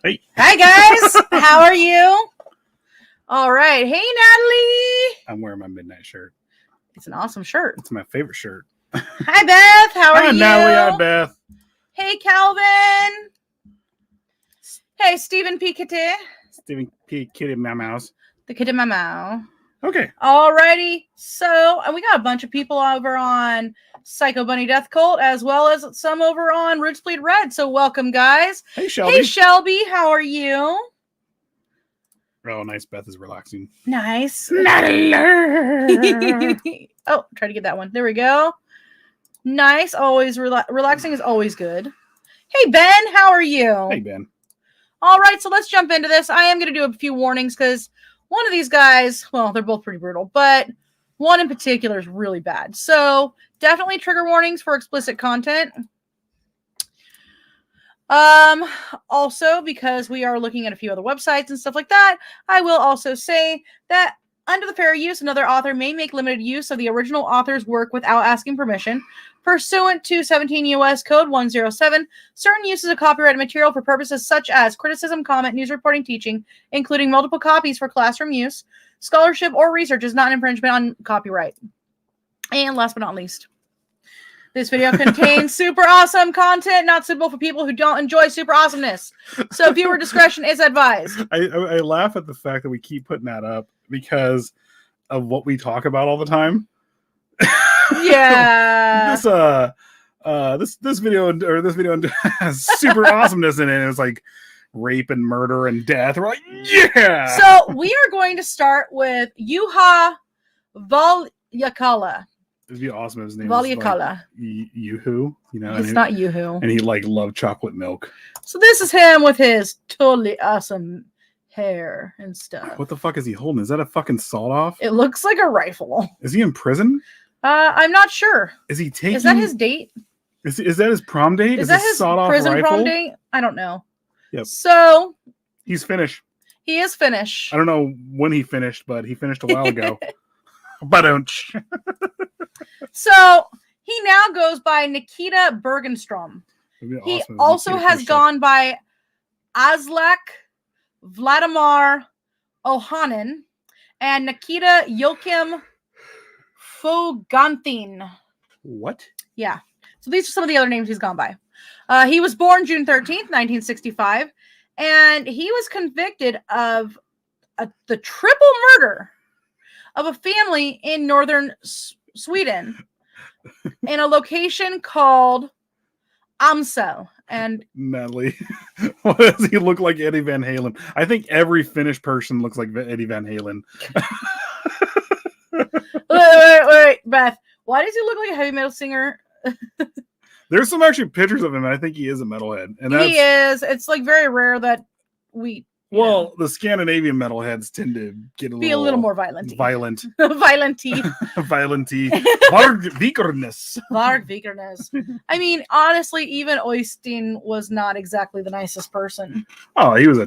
Hey. Hi, guys. How are you? All right. Hey, Natalie. I'm wearing my midnight shirt. It's an awesome shirt. It's my favorite shirt. Hi, Beth. How are Hi, you? Natalie. Hi, Beth. Hey, Calvin. Hey, Stephen P. Kitty. Stephen P. Kitty Mouse. The Kitty Mamo. Okay. Alrighty. So, and we got a bunch of people over on Psycho Bunny Death Cult, as well as some over on Roots Bleed Red. So, welcome, guys. Hey, Shelby. Hey, Shelby. How are you? Oh, nice. Beth is relaxing. Nice. Oh, try to get that one. There we go. Nice. Always relaxing is always good. Hey, Ben. How are you? Hey, Ben. All right. So let's jump into this. I am going to do a few warnings because one of these guys, well, they're both pretty brutal, but one in particular is really bad. So definitely trigger warnings for explicit content. Also, because we are looking at a few other websites and stuff like that, I will also say that under the fair use, another author may make limited use of the original author's work without asking permission. Pursuant to 17 U.S. Code 107, certain uses of copyrighted material for purposes such as criticism, comment, news reporting, teaching, including multiple copies for classroom use, scholarship, or research is not an infringement on copyright. And last but not least, this video contains super awesome content not suitable for people who don't enjoy super awesomeness. So viewer discretion is advised. I laugh at the fact that we keep putting that up because of what we talk about all the time. Yeah. This video has super awesomeness in it. It's like rape and murder and death. We're like, yeah. So we are going to start with Juha Valjakkala. It'd be awesome if his name Valjakkala. was like Yoo-hoo, you know. It's not Yoo-hoo. And he like loved chocolate milk. So this is him with his totally awesome hair and stuff. What the fuck is he holding? Is that a fucking sawed off? It looks like a rifle. Is he in prison? I'm not sure. Is he taking? Is that his date? Is that his prom date? Is that his prison prom date? I don't know. Yep. So he's finished. He is finished. I don't know when he finished, but he finished a while ago. But so he now goes by Nikita Bergenstrom. He also has gone by Aslak Vladimir Ohanen and Nikita Joachim Fogantin. What? Yeah. So these are some of the other names he's gone by. He was born June 13th, 1965, and he was convicted of the triple murder of a family in northern Sweden in a location called Amsel. And Natalie, what does he look like? Eddie Van Halen. I think every Finnish person looks like Eddie Van Halen. wait, Beth. Why does he look like a heavy metal singer? There's some actually pictures of him. I think he is a metalhead, and he is. It's like very rare that we. Well, the Scandinavian metalheads tend to get a little more violent. Violent. Violenty. Violenty. Vargvikernes. I mean, honestly, even Oystein was not exactly the nicest person. Oh, he was a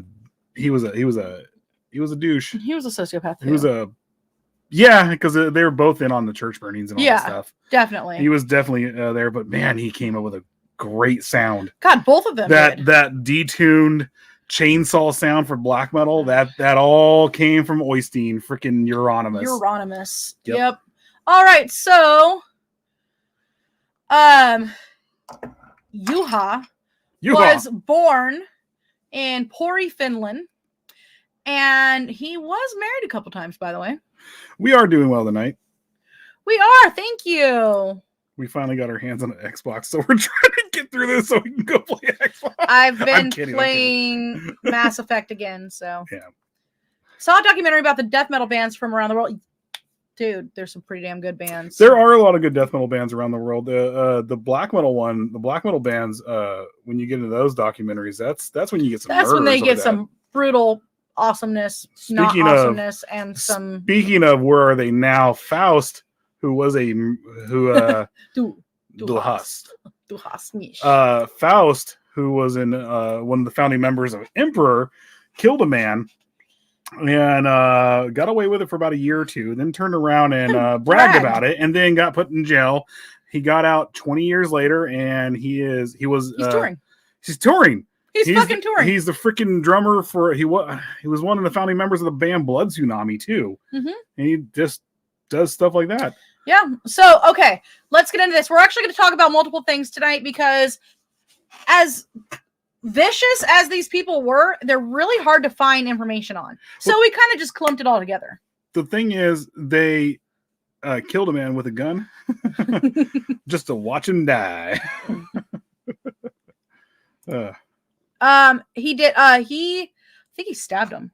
douche. He was a sociopath. He was because they were both in on the church burnings and all that stuff. Definitely. He was definitely there, but man, he came up with a great sound. God, both of them. That detuned chainsaw sound for black metal, that all came from Oystein, freaking Euronymous. Yep. All right, so Juha was born in Pori, Finland, and he was married a couple times, by the way. We are doing well tonight. We are, thank you. We finally got our hands on an Xbox, so we're trying to get through this so we can go play Xbox. I've been playing Mass Effect again, so. Yeah. Saw a documentary about the death metal bands from around the world. Dude, there's some pretty damn good bands. There are a lot of good death metal bands around the world. The black metal bands, when you get into those documentaries, that's when you get some. That's when they get some brutal awesomeness, and some. Speaking of, where are they now? Faust, who was Faust, who was in one of the founding members of Emperor, killed a man and got away with it for about a year or two, then turned around and bragged about it, and then got put in jail. He got out 20 years later, and he's touring. He's touring. He's fucking touring. He's the freaking drummer for he was one of the founding members of the band Blood Tsunami too. Mm-hmm. And he just does stuff like that. Yeah. So okay, let's get into this. We're actually going to talk about multiple things tonight because as vicious as these people were, they're really hard to find information on. So we kind of just clumped it all together. The thing is, they killed a man with a gun just to watch him die. He did. I think he stabbed him.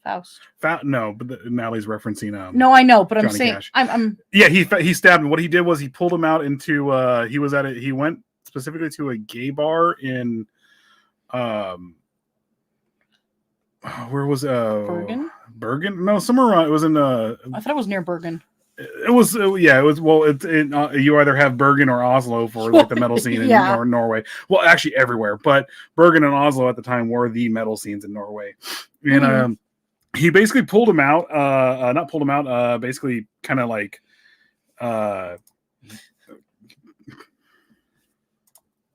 Faust. No, but Natalie's referencing. No, I know, but I'm Johnny saying, Cash. I'm. Yeah, he stabbed him. What he did was he pulled him out into. He was at it. He went specifically to a gay bar in. Where was Bergen? Bergen? No, somewhere around. It was in. I thought it was near Bergen. It was yeah. It was well. You either have Bergen or Oslo for like the metal scene in Norway. Well, actually everywhere, but Bergen and Oslo at the time were the metal scenes in Norway, and he basically pulled him out. Not pulled him out. Basically, kind of like.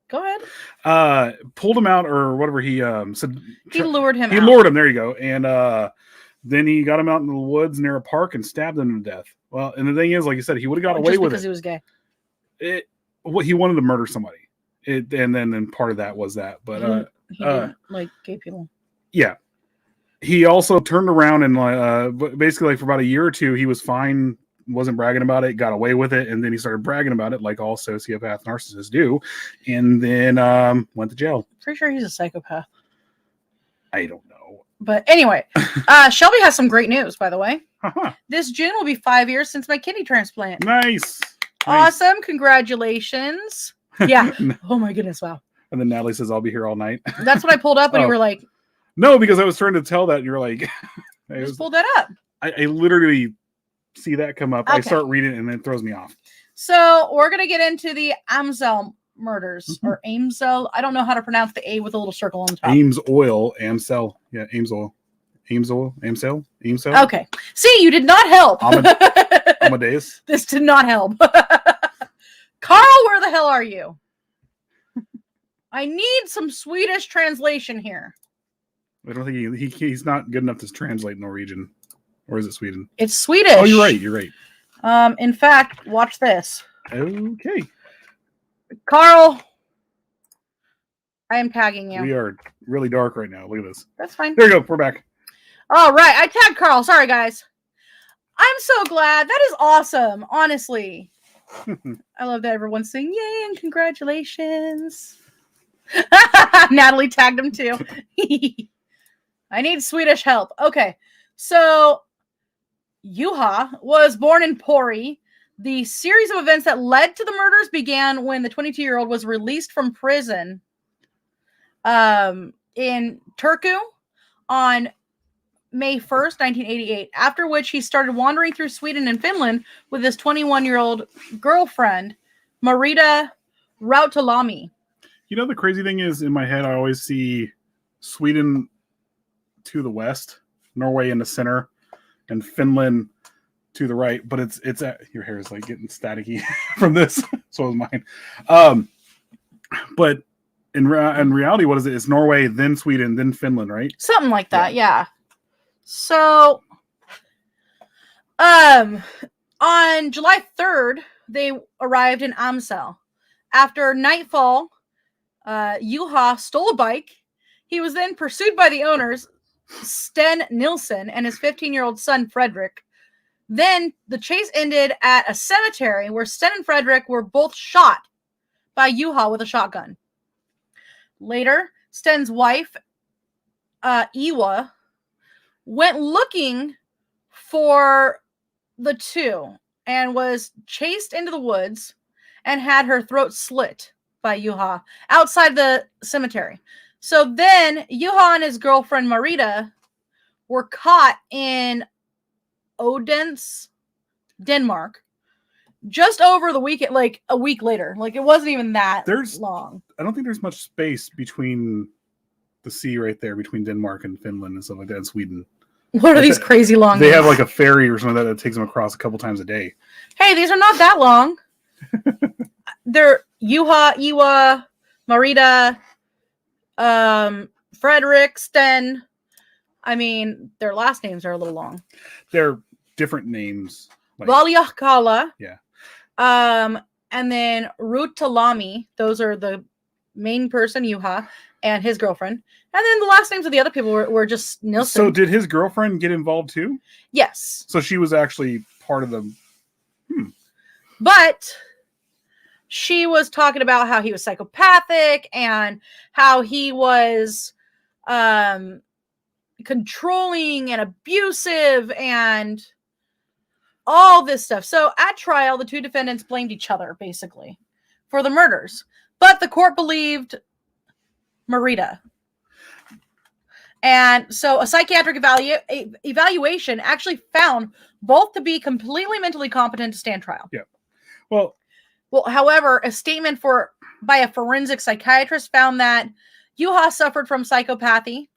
Go ahead. Pulled him out or whatever he said. He lured him. He lured him. There you go. And then he got him out in the woods near a park and stabbed him to death. Well, and the thing is, like you said, he would have got away with it because he was gay. He wanted to murder somebody. And then part of that was that. But he didn't like gay people. Yeah. He also turned around and basically like for about a year or two, he was fine. Wasn't bragging about it, got away with it, and then he started bragging about it like all sociopath narcissists do, and then went to jail. Pretty sure he's a psychopath. I don't know. But anyway, Shelby has some great news, by the way. Uh-huh. This June will be 5 years since my kidney transplant. Nice. Awesome. Congratulations. Yeah. Oh my goodness. Wow. And then Natalie says, I'll be here all night. That's what I pulled up when you were like. No, because I was trying to tell that. You're like. Just pulled that up. I literally see that come up. Okay. I start reading it and it throws me off. So we're going to get into the Amsel murders or Amsel. I don't know how to pronounce the A with a little circle on top. Amsel. Yeah, Amsel. Amsel. Okay. See, you did not help. Amadeus. This did not help. Carl, where the hell are you? I need some Swedish translation here. I don't think he's not good enough to translate Norwegian. Or is it Sweden? It's Swedish. Oh, you're right. In fact, watch this. Okay. Carl, I am tagging you. We are really dark right now. Look at this. That's fine. There you go. We're back. All right. I tagged Carl. Sorry, guys. I'm so glad. That is awesome. Honestly. I love that everyone's saying yay and congratulations. Natalie tagged him too. I need Swedish help. Okay. So Juha was born in Pori. The series of events that led to the murders began when the 22-year-old was released from prison in Turku on May 1st, 1988, after which he started wandering through Sweden and Finland with his 21-year-old girlfriend, Marita Rautalami. You know, the crazy thing is, in my head, I always see Sweden to the west, Norway in the center, and Finland to the right. But it's your hair is like getting staticky from this. So is mine. But in reality, what is it? It's Norway, then Sweden, then Finland, right? Something like that, yeah. So, on July 3rd, they arrived in Amsel. After nightfall, Juha stole a bike. He was then pursued by the owners, Sten Nilsson, and his 15-year-old son, Frederick. Then the chase ended at a cemetery where Sten and Frederick were both shot by Juha with a shotgun. Later, Sten's wife, Ewa, went looking for the two and was chased into the woods and had her throat slit by Juha outside the cemetery. So then Juha and his girlfriend Marita were caught in Odense, Denmark, just over the weekend, like a week later. Like it wasn't even that long. I don't think there's much space between the sea right there, between Denmark and Finland and stuff like that, and Sweden. What are these crazy long? They have like a ferry or something that takes them across a couple times a day. Hey, these are not that long. They're Juha, Ewa, Marita, Fredriksten. I mean, their last names are a little long. They're different names. Valjakkala. Yeah. And then Ruutalami. Those are the main person, Juha, and his girlfriend. And then the last names of the other people were just Nilsson. So did his girlfriend get involved too? Yes. So she was actually part of the... But she was talking about how he was psychopathic and how he was controlling and abusive and all this stuff. So at trial, the two defendants blamed each other, basically, for the murders. But the court believed Marita. And so a psychiatric evaluation actually found both to be completely mentally competent to stand trial. Yeah. Well, however, a statement by a forensic psychiatrist found that Juha suffered from psychopathy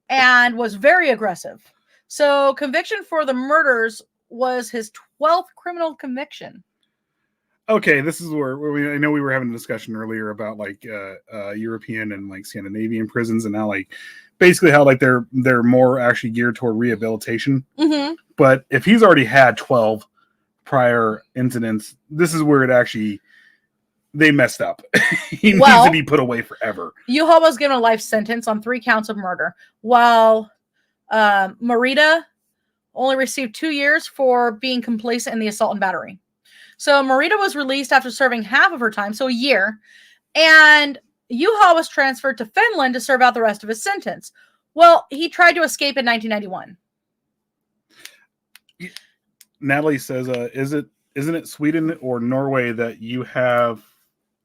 and was very aggressive. So conviction for the murders was his 12th criminal conviction. Okay, this is where I know we were having a discussion earlier about like European and like Scandinavian prisons, and now like basically how like they're more actually geared toward rehabilitation. Mm-hmm. But if he's already had 12 prior incidents, this is where they messed up. He needs to be put away forever. Juha was given a life sentence on 3 counts of murder, while Marita only received 2 years for being complacent in the assault and battery. So Marita was released after serving half of her time, so a year, and Juha was transferred to Finland to serve out the rest of his sentence. Well, he tried to escape in 1991. Natalie says, isn't it Sweden or Norway that you have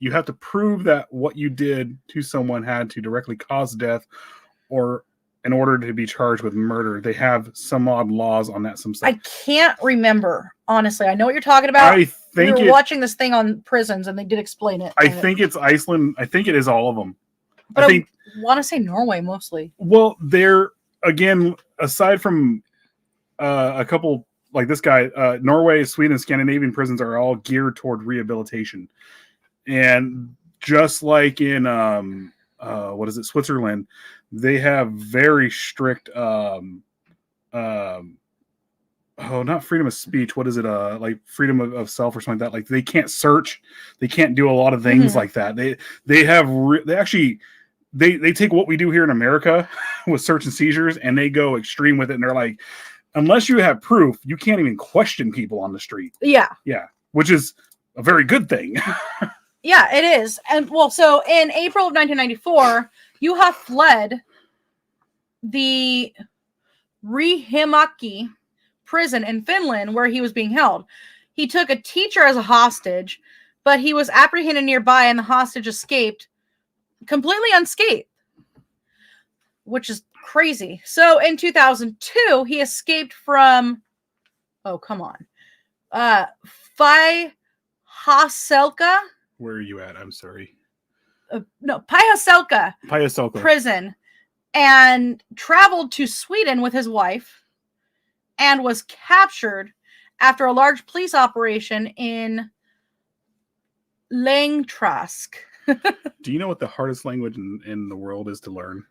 to prove that what you did to someone had to directly cause death, or in order to be charged with murder? They have some odd laws on that. Some stuff. I can't remember, honestly. I know what you're talking about. I think we were watching this thing on prisons, and they did explain it. I think it's Iceland. I think it is all of them. But I want to say Norway mostly. Well, they're, again, aside from a couple like this guy, Norway, Sweden, and Scandinavian prisons are all geared toward rehabilitation. And just like in Switzerland, they have very strict not freedom of speech. What is it? Like freedom of self or something like that. Like they can't search. They can't do a lot of things like that. They take what we do here in America with search and seizures, and they go extreme with it. And they're like, unless you have proof, you can't even question people on the street. Yeah. Yeah. Which is a very good thing. Yeah, it is. And well, so in April of 1994, Juha fled the Riihimäki prison in Finland where he was being held. He took a teacher as a hostage, but he was apprehended nearby and the hostage escaped completely unscathed, which is crazy. So in 2002, he escaped from, Pyhäselkä. Where are you at? I'm sorry. Pyhäselkä prison, and traveled to Sweden with his wife and was captured after a large police operation in Längtrask. Do you know what the hardest language in the world is to learn?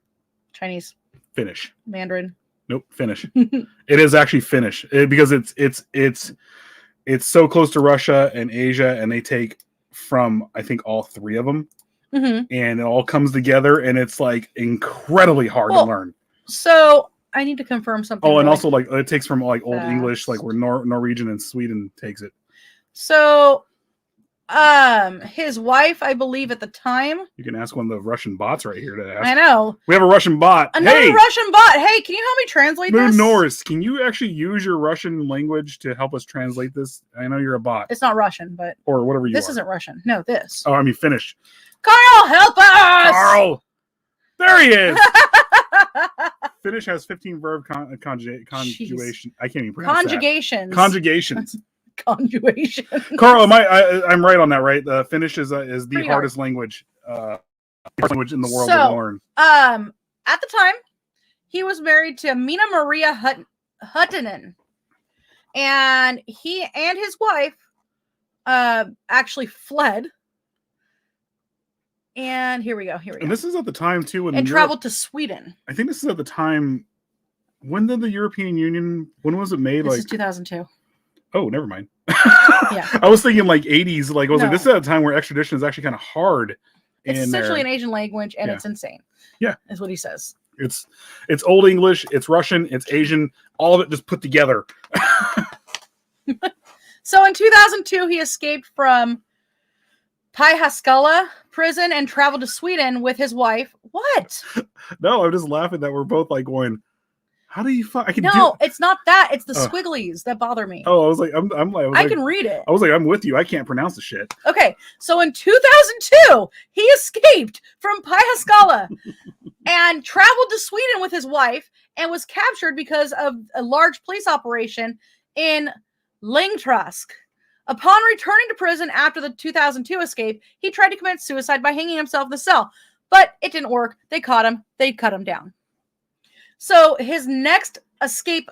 Chinese. Finnish. Mandarin. Nope, Finnish. It is actually Finnish because it's so close to Russia and Asia, and they take from, I think, all 3 of them, and it all comes together, and it's like incredibly hard to learn. So I need to confirm something. Oh, and also like it takes from like Old English, like where Norwegian and Sweden takes it. So his wife, I believe at the time. You can ask one of the Russian bots right here to ask. I know. We have a Russian bot. Another Russian bot. Hey, can you help me translate this? Norris, can you actually use your Russian language to help us translate this? I know you're a bot. It's not Russian, but or whatever this isn't Russian. No, this. Oh, I mean Finnish. Carl, help us! Carl! There he is! Finnish has 15 verb conjugation. I can't even pronounce Conjugations. That. Conjugations. Conjugation. Carl, I'm right on that, right? Finnish is the hardest language in the world to learn. At the time, he was married to Mina Maria Huttunen, and he and his wife actually fled And here we go. Here we go. And this is at the time too when and traveled to Sweden. I think this is at the time. When did the European Union? When was it made? This like is 2002. Oh, never mind. Yeah. I was thinking like 80s. Like I was No. like, this is at a time where extradition is actually kind of hard. It's essentially an Asian language, and it's insane. Yeah, is what he says. It's Old English, it's Russian, it's Asian, all of it just put together. So in 2002, he escaped from Pyhäskala prison and traveled to Sweden with his wife. What? No, I'm just laughing that we're both like going, how do you I can it's not that. It's the squigglies that bother me. Oh, I was like, I can read it. I was like, I'm with you. I can't pronounce the shit. Okay, so in 2002, he escaped from Pyhäskala and traveled to Sweden with his wife and was captured because of a large police operation in Lingtrask. Upon returning to prison after the 2002 escape, he tried to commit suicide by hanging himself in the cell, but it didn't work. They caught him. They cut him down. So his next escape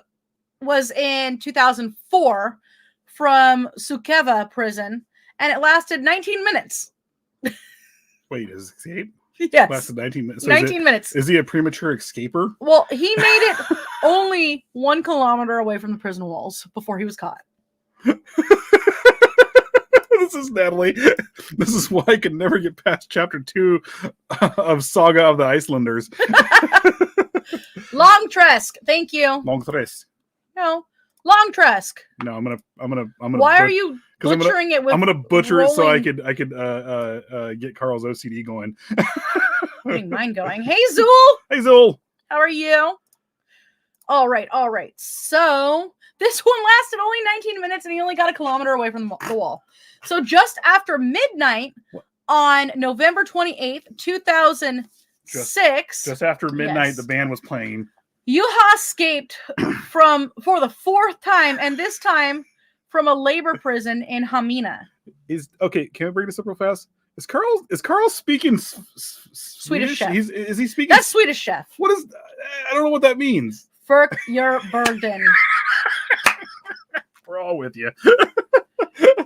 was in 2004 from Sukeva prison, and it lasted 19 minutes. Wait, his escape? Yes. Lasted 19 minutes. So 19 minutes. Is he a premature escaper? Well, he made it only 1 kilometer away from the prison walls before he was caught. This is Natalie. This is why I could never get past chapter 2 of Saga of the Icelanders. Longtresk. Thank you. Longtresk. No. Longtresk. No, I'm gonna. Why are you butchering it with? I'm gonna butcher it so I could get Carl's OCD going. Getting mine going. Hey Zool. Hey Zool. How are you? All right. So this one lasted only 19 minutes, and he only got 1 kilometer away from the wall. So just after midnight on November 28th, 2006. Just after midnight, the band was playing. Juha escaped for the 4th time, and this time from a labor prison in Hamina. Can I bring this up real fast? Is Carl speaking Swedish chef? Is he speaking? That's Swedish chef. What is? I don't know what that means. Ferk your burden. We're all with you.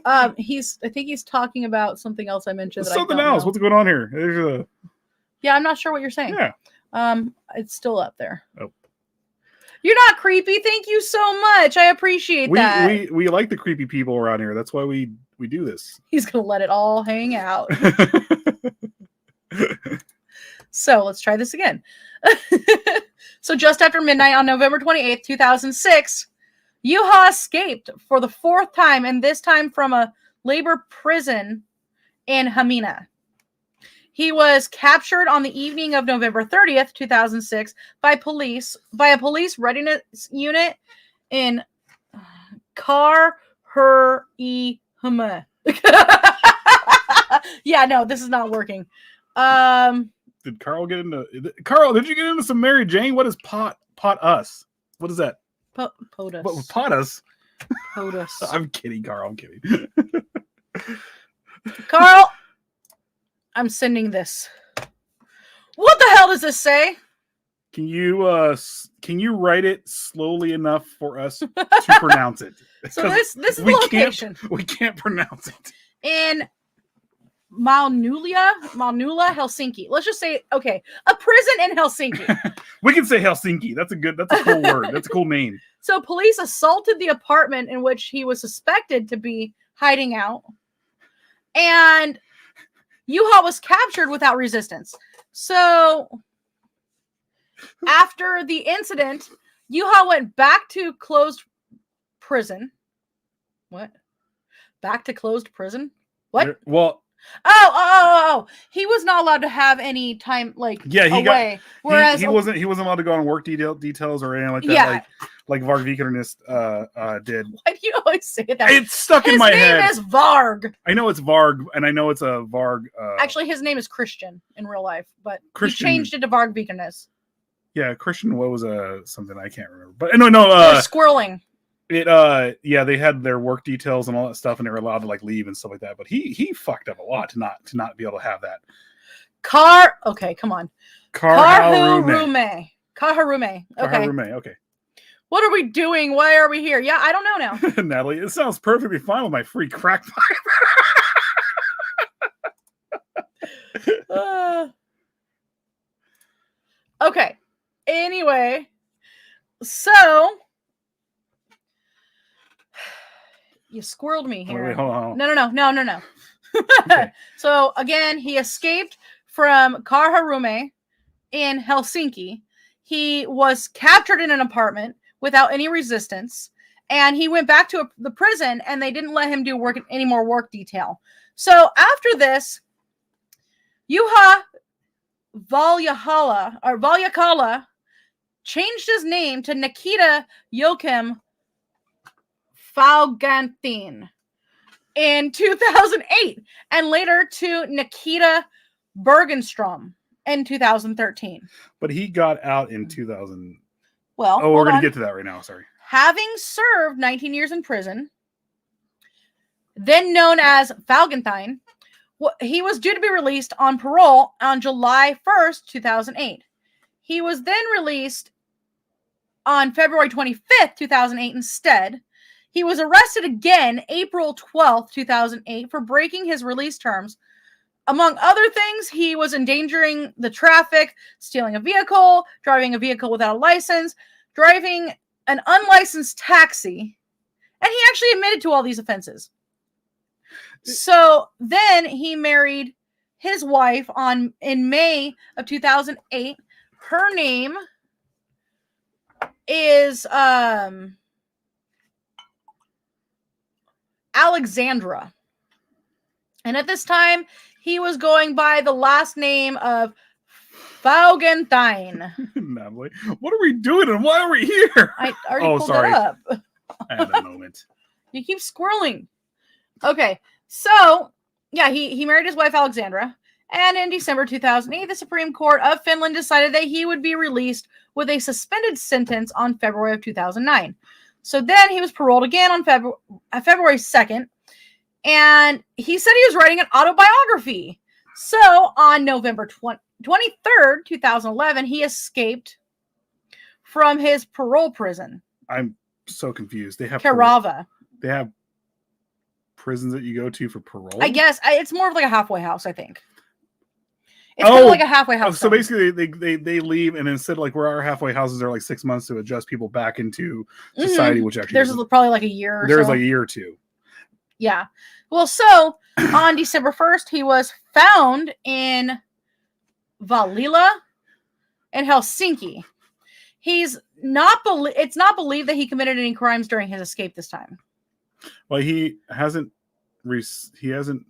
I think he's talking about something else I mentioned. Something else. What's going on here? Yeah, I'm not sure what you're saying. Yeah. It's still up there. Oh. You're not creepy. Thank you so much. I appreciate that. We like the creepy people around here. That's why we do this. He's gonna let it all hang out. So let's try this again. So just after midnight on November 28th, 2006, Juha escaped for the 4th time, and this time from a labor prison in Hamina. He was captured on the evening of November 30th, 2006 by a police readiness unit in Karhurihama. Yeah, no, this is not working. Did Carl get into Carl? Did you get into some Mary Jane? What is pot us? What is that? POTUS. What pot us? POTUS. I'm kidding, Carl. I'm kidding. Carl, I'm sending this. What the hell does this say? Can you write it slowly enough for us to pronounce it? So this is the location. We can't pronounce it. In Malnula, Helsinki. Let's just say, a prison in Helsinki. We can say Helsinki. That's a cool word. That's a cool name. So police assaulted the apartment in which he was suspected to be hiding out. And Juha was captured without resistance. So after the incident, Juha went back to closed prison. What? Back to closed prison? What? Well, Oh! He was not allowed to have any time away. Whereas he wasn't allowed to go on work details or anything like that. Yeah. Like Varg Vikernes did. Why do you always say that? It's stuck in my head. His name is Varg. I know it's Varg, and I know it's a Varg. Actually, his name is Christian in real life, but Christian. He changed it to Varg Vikernes. Yeah, Christian. What was something I can't remember. But no. Squirreling. They had their work details and all that stuff, and they were allowed to leave and stuff like that. But he fucked up a lot to not be able to have that. Okay, come on. Karharume. Okay. Karharume. Okay. What are we doing? Why are we here? Yeah, I don't know now. Natalie, it sounds perfectly fine with my free crack pipe. Okay. Anyway, so you squirreled me here. Wait, hold on. No. Okay. So again, he escaped from Karharume in Helsinki. He was captured in an apartment without any resistance, and he went back to the prison, and they didn't let him do any more work detail. So after this, Juha Valjakkala changed his name to Nikita Joachim Faugantin in 2008, and later to Nikita Bergenstrom in 2013. But he got out in 2000. Well, we're going to get to that right now. Sorry. Having served 19 years in prison, then known as Faugantin, he was due to be released on parole on July 1st, 2008. He was then released on February 25th, 2008 instead. He was arrested again April 12th, 2008 for breaking his release terms. Among other things, he was endangering the traffic, stealing a vehicle, driving a vehicle without a license, driving an unlicensed taxi, and he actually admitted to all these offenses. So then he married his wife in May of 2008. Her name is Alexandra. And at this time, he was going by the last name of Faugantin. Natalie, what are we doing and why are we here? I already pulled that up. I had a moment. You keep squirreling. Okay, so yeah, he married his wife Alexandra, and in December 2008, the Supreme Court of Finland decided that he would be released with a suspended sentence on February of 2009. So then he was paroled again on February 2nd, and he said he was writing an autobiography. So on November 23rd, 2011, he escaped from his parole prison. I'm so confused. They have Kerava. They have prisons that you go to for parole? I guess it's more of like a halfway house, I think. It's kind of like a halfway house. So basically they leave, and instead, like, where our halfway houses are like 6 months to adjust people back into society, which actually there's probably like a year or there's so. like a year or two. Yeah. Well, so on December 1st, he was found in Valila in Helsinki. It's not believed that he committed any crimes during his escape this time. Well, he hasn't done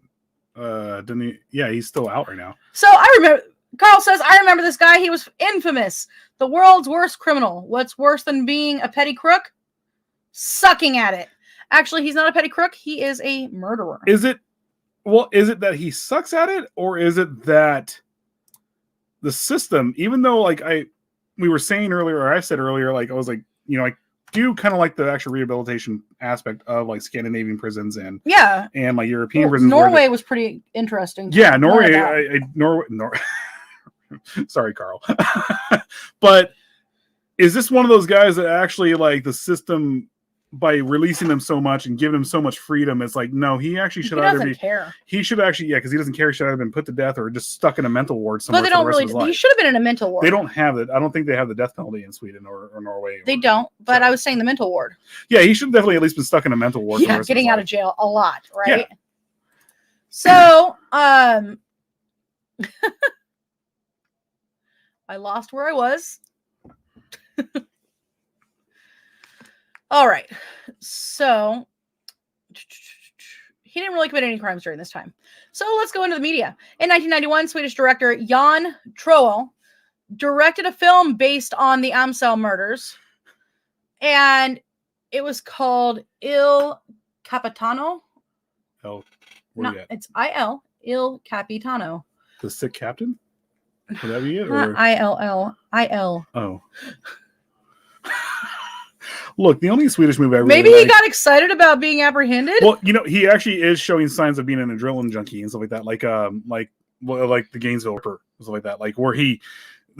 he? Yeah, he's still out right now. So I remember, Carl says, I remember this guy. He was infamous. The world's worst criminal. What's worse than being a petty crook? Sucking at it. Actually, he's not a petty crook. He is a murderer. Is it that he sucks at it, or is it that the system, even though we were saying earlier, or I said earlier, like I was like, I do kind of like the actual rehabilitation aspect of like Scandinavian prisons and like European prisons. Norway was pretty interesting. Yeah, Norway. Norway. Sorry, Carl. But is this one of those guys that actually, like, the system, by releasing them so much and giving him so much freedom, it's like, no, he actually should either care. He should actually, because he doesn't care. He should either been put to death or just stuck in a mental ward somewhere. But they don't really. He should have been in a mental ward. They don't have it. I don't think they have the death penalty in Sweden or Norway. They don't. But I was saying the mental ward. Yeah, he should definitely at least been stuck in a mental ward. Yeah, getting out of jail a lot, right? Yeah. So, I lost where I was. All right. So he didn't really commit any crimes during this time. So let's go into the media. In 1991, Swedish director Jan Troell directed a film based on the Amsel murders, and it was called Il Capitano. Oh, it's I-L, Il Capitano. The Sick Captain? Would that be it? Not I-L-L. I-L. Oh. Look, the only Swedish movie I really Maybe he got excited about being apprehended. Well, he actually is showing signs of being an adrenaline junkie and stuff like that, like the Gainesville Ripper, stuff like that, like where the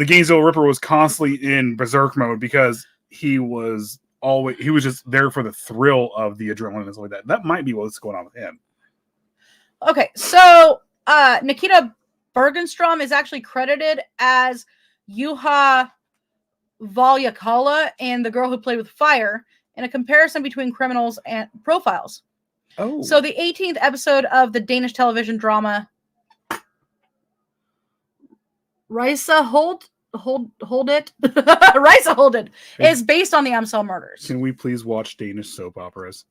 Gainesville Ripper was constantly in berserk mode because he was just there for the thrill of the adrenaline and stuff like that. That might be what's going on with him. Okay, so Nikita Bergenstrom is actually credited as Juha Valjakkala and the girl who played with fire in a comparison between criminals and profiles. Oh. So the 18th episode of the Danish television drama Risa Hold It Risa Hold It is based on the Amsel murders. Can we please watch Danish soap operas?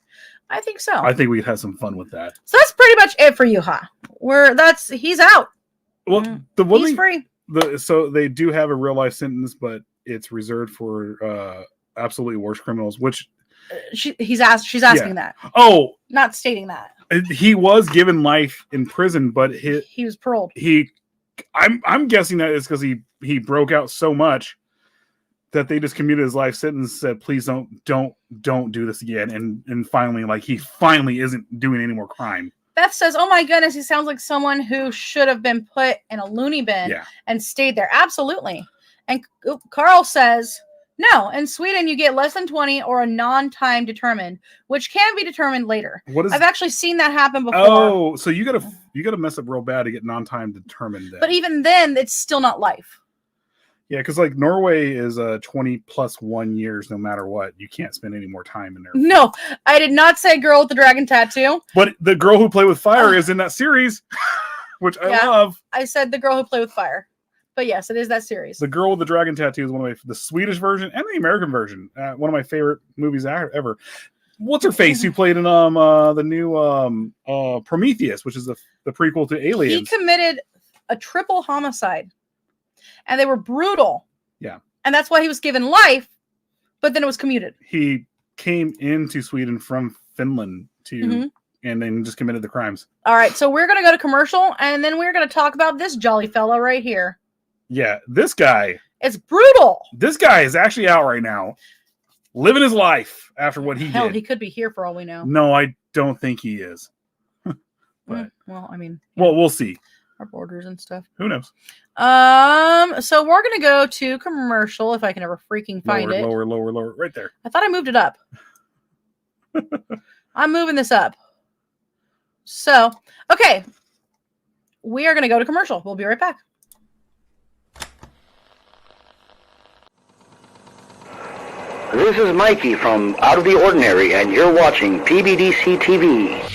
I think so. I think we'd have some fun with that. So that's pretty much it for Juha. He's out. Well, the one He's thing, free. So they do have a real life sentence, but it's reserved for absolutely worst criminals. Which she's asking that. Oh, not stating that he was given life in prison, but he was paroled. I'm guessing that is because he broke out so much that they just commuted his life sentence. Said, please don't do this again, and finally, like he finally isn't doing any more crime. Beth says, "Oh my goodness, he sounds like someone who should have been put in a loony bin and stayed there." Absolutely. And Carl says, "No, in Sweden you get less than 20 or a non-time determined, which can be determined later." I've actually seen that happen before. Oh, so you gotta mess up real bad to get non-time determined. Then. But even then, it's still not life. Yeah, because like Norway is 20+1 years, no matter what. You can't spend any more time in there. No, I did not say girl with the dragon tattoo. But the girl who played with fire is in that series, which I love. I said the girl who played with fire. But yes, it is that series. The Girl with the Dragon Tattoo is one of the Swedish version and the American version. One of my favorite movies ever. What's her face? Who played in the new Prometheus, which is the prequel to Aliens. He committed a triple homicide, and they were brutal. Yeah, and that's why he was given life, but then it was commuted. He came into Sweden from Finland and then just committed the crimes. All right, so we're gonna go to commercial, and then we're gonna talk about this jolly fella right here. Yeah, this guy. It's brutal. This guy is actually out right now, living his life after what he did. He could be here for all we know. No, I don't think he is. But, well, I mean. Well, we'll see. Our borders and stuff. Who knows? So we're going to go to commercial, if I can ever freaking find it. Lower. Right there. I thought I moved it up. I'm moving this up. So, okay. We are going to go to commercial. We'll be right back. This is Mikey from Out of the Ordinary, and you're watching PBDC TV.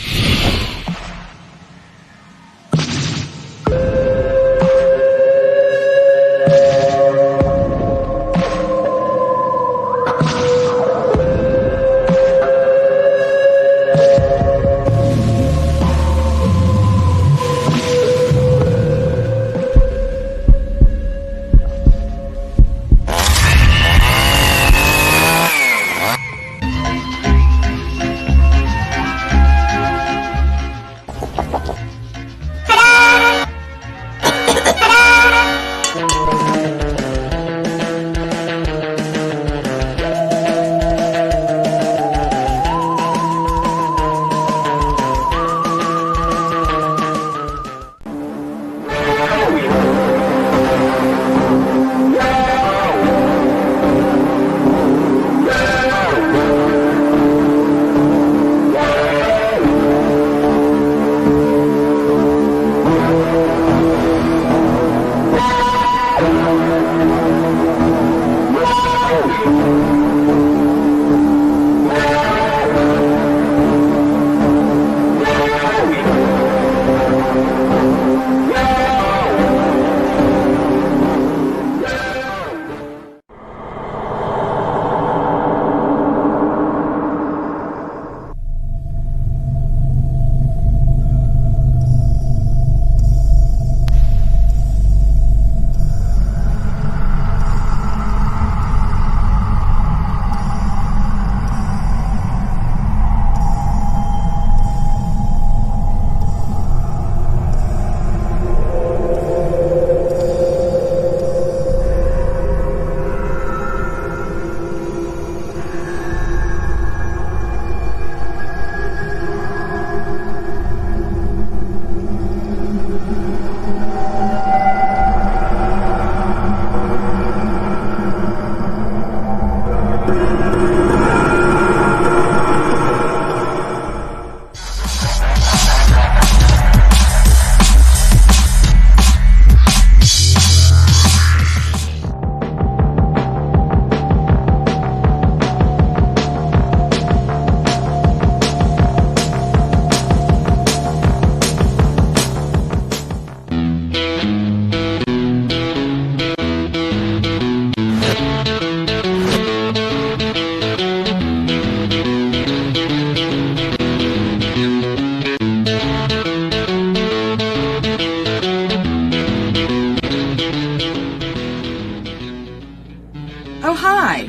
Oh, hi.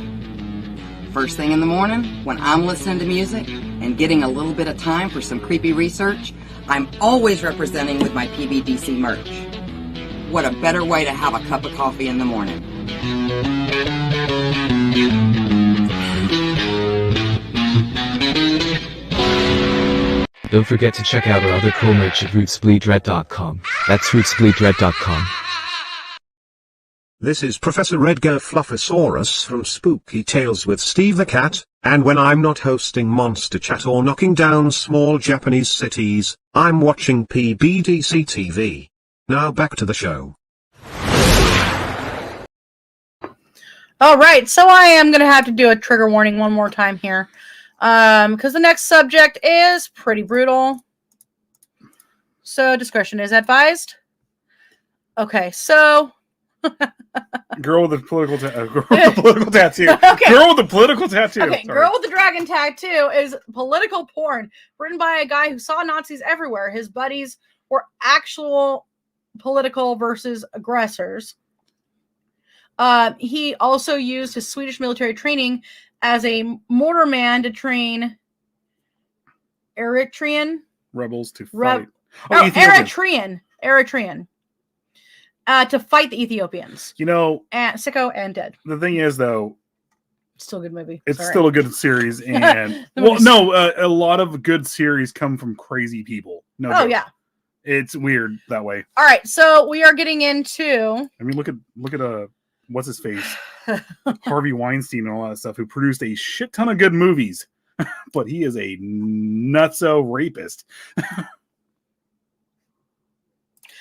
First thing in the morning, when I'm listening to music and getting a little bit of time for some creepy research, I'm always representing with my PBDC merch. What a better way to have a cup of coffee in the morning. Don't forget to check out our other cool merch at rootsbleedred.com. That's rootsbleedred.com. This is Professor Edgar Fluffosaurus from Spooky Tales with Steve the Cat, and when I'm not hosting Monster Chat or knocking down small Japanese cities, I'm watching PBDC TV. Now back to the show. All right, so I am going to have to do a trigger warning one more time here, because the next subject is pretty brutal. So discretion is advised. Okay, so girl with the political tattoo. Okay. Girl with the political tattoo. Okay, Sorry. Girl with the Dragon Tattoo is political porn written by a guy who saw Nazis everywhere. His buddies were actual political versus aggressors. He also used his Swedish military training as a mortarman to train Eritrean rebels to fight. Eritrean. To fight the Ethiopians. You know, and Sicko and Dead. the thing is, though, Still a good movie. it's Sorry. still a good series, and a lot of good series come from crazy people. No, Oh joke. yeah. It's weird that way. All right, so we are getting into. I mean, look at what's his face, Harvey Weinstein and all that stuff, who produced a shit ton of good movies, but he is a nutso rapist.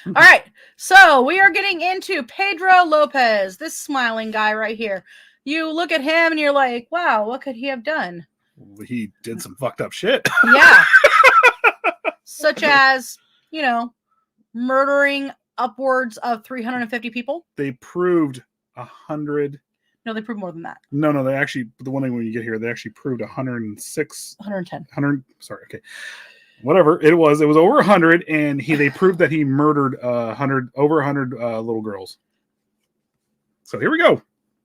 All right, so we are getting into Pedro Lopez, this smiling guy right here. You look at him and you're like, wow, what could he have done? He did some fucked up shit. Yeah. Such as, murdering upwards of 350 people. They proved 100. No, they proved more than that. No, they actually, the one thing when you get here, they actually proved 106. 110. 100, sorry, okay. Whatever it was over 100, and they proved that he murdered over 100 little girls. So here we go.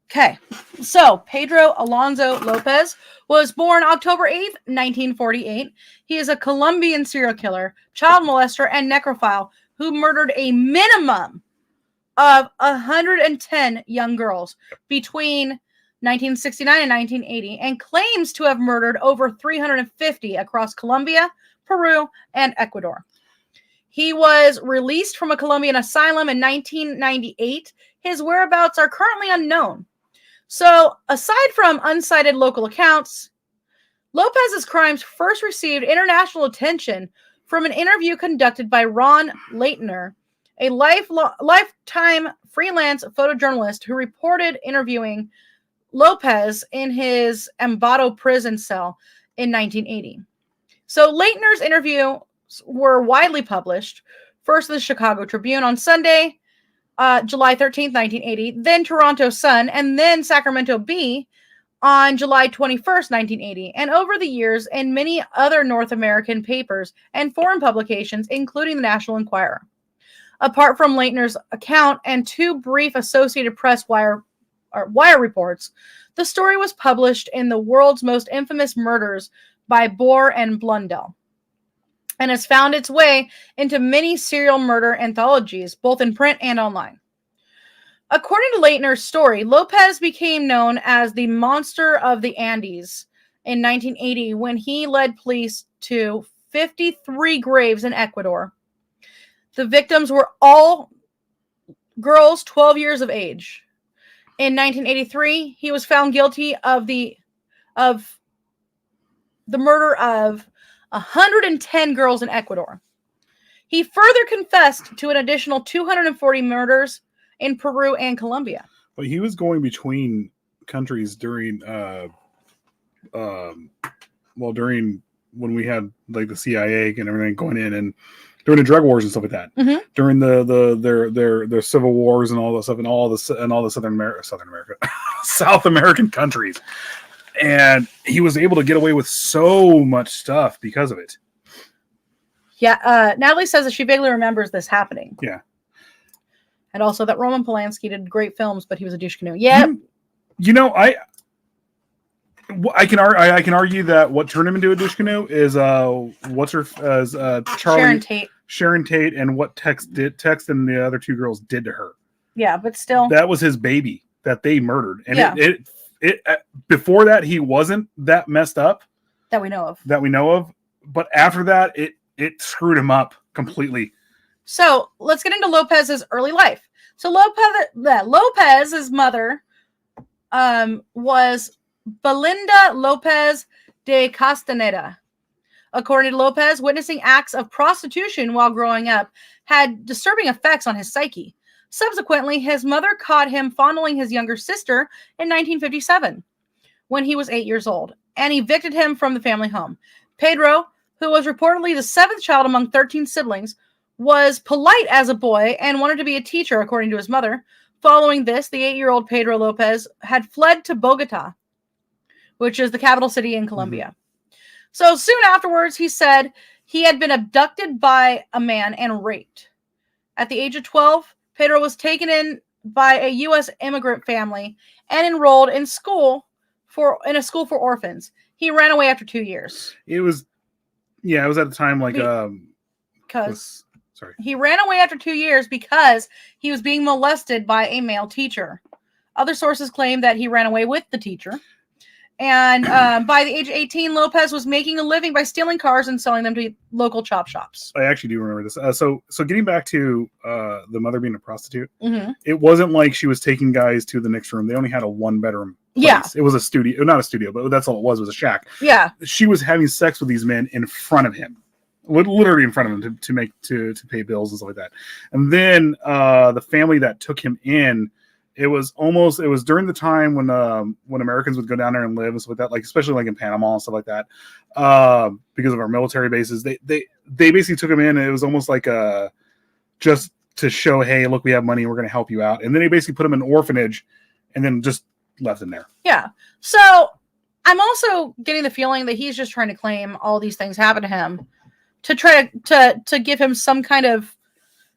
Okay, so Pedro Alonso Lopez was born October 8th, 1948. He is a Colombian serial killer, child molester, and necrophile who murdered a minimum of 110 young girls between 1969 and 1980, and claims to have murdered over 350 across Colombia, Peru, and Ecuador. He was released from a Colombian asylum in 1998. His whereabouts are currently unknown. So, aside from unsighted local accounts, Lopez's crimes first received international attention from an interview conducted by Ron Leitner, a lifetime freelance photojournalist who reported interviewing Lopez in his Ambato prison cell in 1980. So Leitner's interviews were widely published, first in the Chicago Tribune on Sunday, July 13th, 1980, then Toronto Sun, and then Sacramento Bee on July 21st, 1980, and over the years in many other North American papers and foreign publications, including the National Enquirer. Apart from Leitner's account and two brief Associated Press wire reports, the story was published in The World's Most Infamous Murders by Bohr and Blundell, and has found its way into many serial murder anthologies, both in print and online. According to Leitner's story, Lopez became known as the Monster of the Andes in 1980 when he led police to 53 graves in Ecuador. The victims were all girls 12 years of age. In 1983, he was found guilty of the murder of 110 girls in Ecuador. He further confessed to an additional 240 murders in Peru and Colombia. But he was going between countries during during when we had like the CIA and everything going in, and during the drug wars and stuff like that. Mm-hmm. During their civil wars and all that stuff, and all the South American countries. And he was able to get away with so much stuff because of it. Yeah, Natalie says that she vaguely remembers this happening. Yeah. And also that Roman Polanski did great films, but he was a douche canoe. Yeah. I can argue that what turned him into a douche canoe is Charlie Sharon Tate and what Tex and the other two girls did to her. Yeah, but still, that was his baby that they murdered, and it before that he wasn't that messed up that we know of. But after that, it screwed him up completely. So let's get into Lopez's early life. So Lopez's mother was Belinda Lopez de Castaneda. According to Lopez, witnessing acts of prostitution while growing up had disturbing effects on his psyche. Subsequently, his mother caught him fondling his younger sister in 1957 when he was 8 years old and evicted him from the family home. Pedro, who was reportedly the seventh child among 13 siblings, was polite as a boy and wanted to be a teacher, according to his mother. Following this, the 8-year-old Pedro Lopez had fled to Bogota, which is the capital city in Colombia. Mm-hmm. So soon afterwards, he said he had been abducted by a man and raped. At the age of 12, Pedro was taken in by a U.S. immigrant family and enrolled in a school for orphans. He ran away after 2 years. It was at the time he ran away after 2 years because he was being molested by a male teacher. Other sources claim that he ran away with the teacher. And by the age of 18, Lopez was making a living by stealing cars and selling them to local chop shops. I actually do remember this. So getting back to the mother being a prostitute, mm-hmm. It wasn't like she was taking guys to the next room. They only had a 1-bedroom place. Yeah. It was a studio, not a studio, but that's all it was a shack. Yeah. She was having sex with these men in front of him. Literally in front of him to pay bills and stuff like that. And then the family that took him in, it was during the time when Americans would go down there and live and stuff like that, like especially like in Panama and stuff like that, because of our military bases. They basically took him in, and it was almost like just to show, hey, look, we have money, we're going to help you out. And then they basically put him in an orphanage, and then just left him there. Yeah. So I'm also getting the feeling that he's just trying to claim all these things happened to him to try to give him some kind of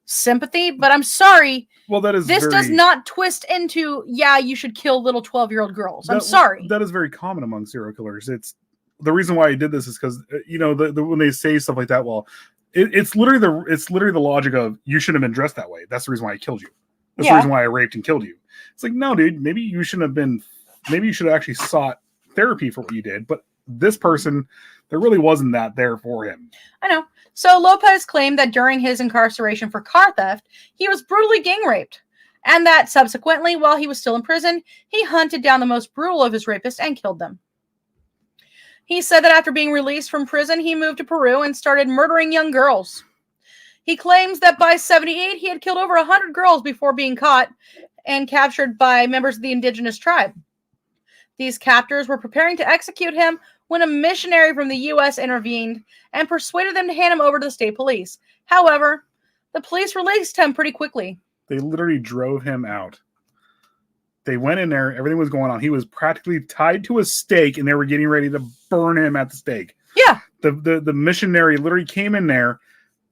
sympathy. But I'm sorry. Well, this does not twist into, you should kill little 12-year-old girls. I'm sorry. That is very common among serial killers. It's the reason why I did this is because, when they say stuff like that, well, it's literally the logic of you shouldn't have been dressed that way. That's the reason why I killed you. That's the reason why I raped and killed you. It's like, no, dude, maybe you should have actually sought therapy for what you did. But this person, there really wasn't that there for him. I know. So Lopez claimed that during his incarceration for car theft, he was brutally gang raped, and that subsequently, while he was still in prison, he hunted down the most brutal of his rapists and killed them. He said that after being released from prison, he moved to Peru and started murdering young girls. He claims that by 78, he had killed over 100 girls before being caught and captured by members of the indigenous tribe. These captors were preparing to execute him when a missionary from the U.S. intervened and persuaded them to hand him over to the state police. However, the police released him pretty quickly. They literally drove him out. They went in there, everything was going on. He was practically tied to a stake, and they were getting ready to burn him at the stake. Yeah. The missionary literally came in there,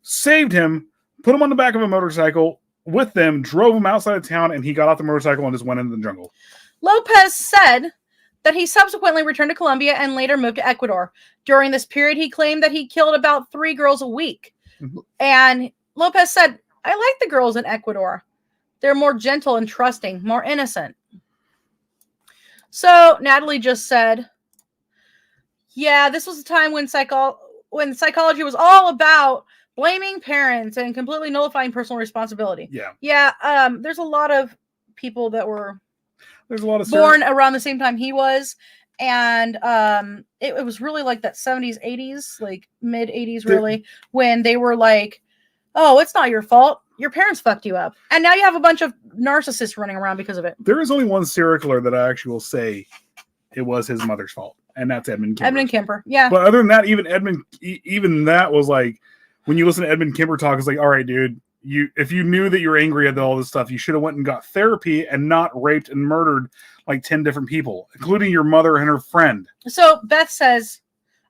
saved him, put him on the back of a motorcycle with them, drove him outside of town, and he got off the motorcycle and just went into the jungle. Lopez said that he subsequently returned to Colombia and later moved to Ecuador. During this period, he claimed that he killed about 3 girls a week. Mm-hmm. And Lopez said, I like the girls in Ecuador. They're more gentle and trusting, more innocent. So Natalie just said, this was a time when psychology was all about blaming parents and completely nullifying personal responsibility. Yeah. There's a lot of people that were born around the same time he was, and it was really like that 70s, 80s, like mid 80s, really, when they were like, "Oh, it's not your fault. Your parents fucked you up," and now you have a bunch of narcissists running around because of it. There is only one serial killer that I actually will say it was his mother's fault, and that's Edmund Kemper. Edmund Kemper, yeah. But other than that, even that was like, when you listen to Edmund Kemper talk, it's like, all right, dude. If you knew that you're angry at all this stuff, you should have went and got therapy and not raped and murdered like 10 different people, including your mother and her friend. So Beth says,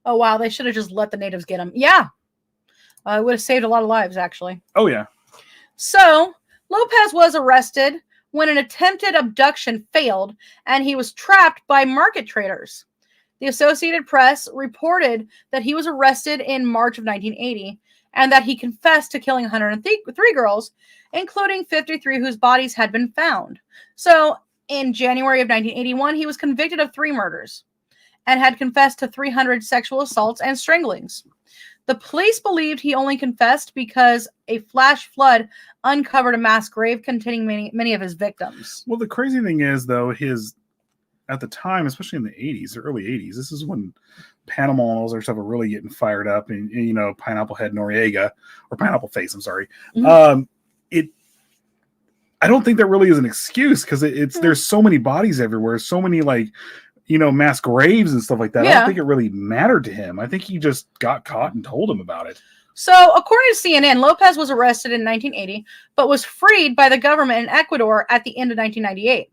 oh, wow, they should have just let the natives get him. Yeah. It would have saved a lot of lives, actually. Oh, yeah. So Lopez was arrested when an attempted abduction failed and he was trapped by market traders. The Associated Press reported that he was arrested in March of 1980 and that he confessed to killing 103 girls, including 53 whose bodies had been found. So, in January of 1981, he was convicted of 3 murders and had confessed to 300 sexual assaults and stranglings. The police believed he only confessed because a flash flood uncovered a mass grave containing many of his victims. Well, the crazy thing is, though, at the time, especially in the 80s, the early 80s, this is when Panama and all those other stuff are really getting fired up, and Pineapple Head Noriega, or Pineapple Face, I'm sorry. Mm-hmm. I don't think that really is an excuse, because there's so many bodies everywhere, so many mass graves and stuff like that. I don't think it really mattered to him. I think he just got caught and told him about it. So, according to CNN, Lopez was arrested in 1980, but was freed by the government in Ecuador at the end of 1998.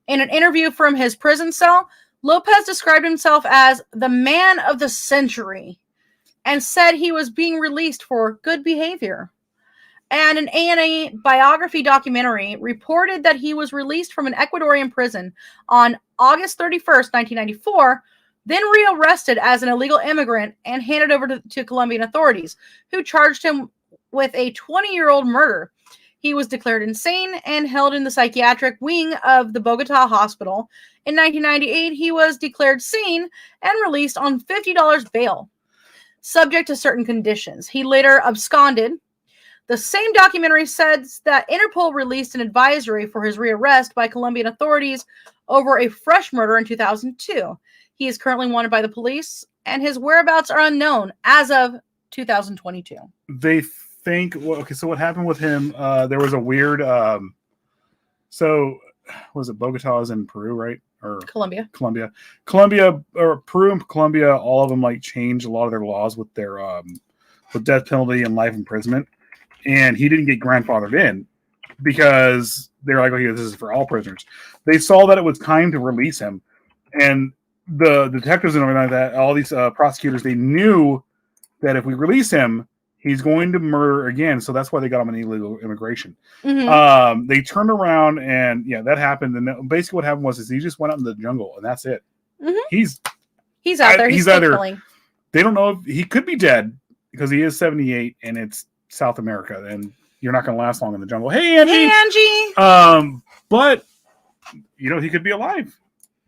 In an interview from his prison cell, Lopez described himself as the man of the century and said he was being released for good behavior. And an A&E biography documentary reported that he was released from an Ecuadorian prison on August 31st, 1994, then rearrested as an illegal immigrant and handed over to Colombian authorities, who charged him with a 20-year-old murder. He was declared insane and held in the psychiatric wing of the Bogota hospital. In 1998, he was declared sane and released on $50 bail, subject to certain conditions. He later absconded. The same documentary says that Interpol released an advisory for his rearrest by Colombian authorities over a fresh murder in 2002. He is currently wanted by the police, and his whereabouts are unknown as of 2022. They think, so what happened with him, there was a weird, so was it Bogota is in Peru, right? Or Colombia, or Peru and Colombia, all of them changed a lot of their laws with their with death penalty and life imprisonment, and he didn't get grandfathered in because they're like, okay, this is for all prisoners. They saw that it was time to release him, and the detectives and everything like that, all these prosecutors, they knew that if we release him, he's going to murder again. So that's why they got him an illegal immigration. Mm-hmm. They turned around and that happened. And basically what happened was he just went out in the jungle and that's it. Mm-hmm. He's out there. He's either killing. They don't know if he could be dead because he is 78 and it's South America and you're not going to last long in the jungle. Hey, Angie. But he could be alive.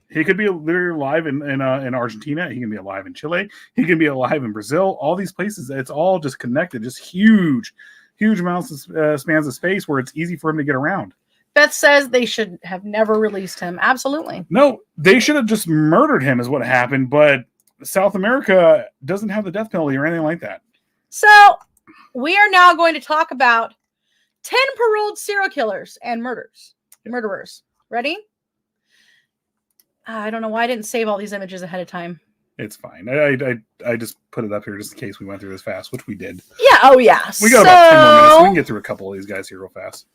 He could be literally alive in Argentina. He can be alive in Chile. He can be alive in Brazil. All these places, it's all just connected. Just huge amounts of spans of space where it's easy for him to get around. Beth says they should have never released him. Absolutely. No, they should have just murdered him is what happened. But South America doesn't have the death penalty or anything like that. So we are now going to talk about 10 paroled serial killers and murderers. Ready? I don't know why I didn't save all these images ahead of time. It's fine. I just put it up here just in case we went through this fast, which we did. Yeah. Oh, yeah. We got about 10 more minutes. So we can get through a couple of these guys here real fast.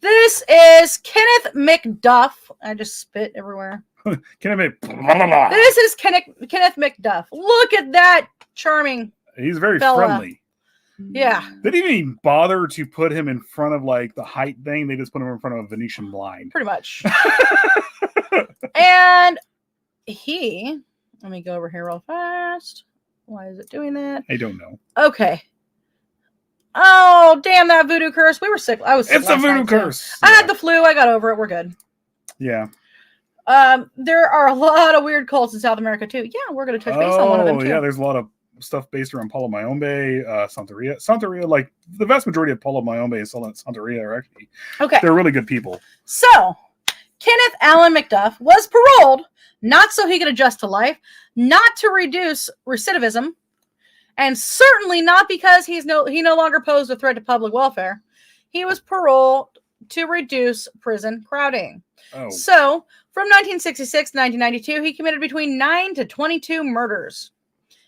This is Kenneth McDuff. I just spit everywhere. Kenneth This is Kenneth McDuff. Look at that charming. He's very fella. friendly. Yeah. They didn't even bother to put him in front of the height thing. They just put him in front of a Venetian blind. Pretty much. And let me go over here real fast. Why is it doing that? I don't know. Okay. Oh, damn that voodoo curse. We were sick. I was sick. It's a voodoo curse. I had the flu. I got over it. We're good. Yeah. There are a lot of weird cults in South America too. Yeah, we're going to touch base on one of them too. Yeah, there's a lot of stuff based around Palo Mayombe, Santeria, the vast majority of Palo Mayombe is Santeria are actually. Okay. They're really good people. So, Kenneth Allen McDuff was paroled, not so he could adjust to life, not to reduce recidivism, and certainly not because he no longer posed a threat to public welfare. He was paroled to reduce prison crowding. Oh. So, from 1966 to 1992, he committed between 9 to 22 murders.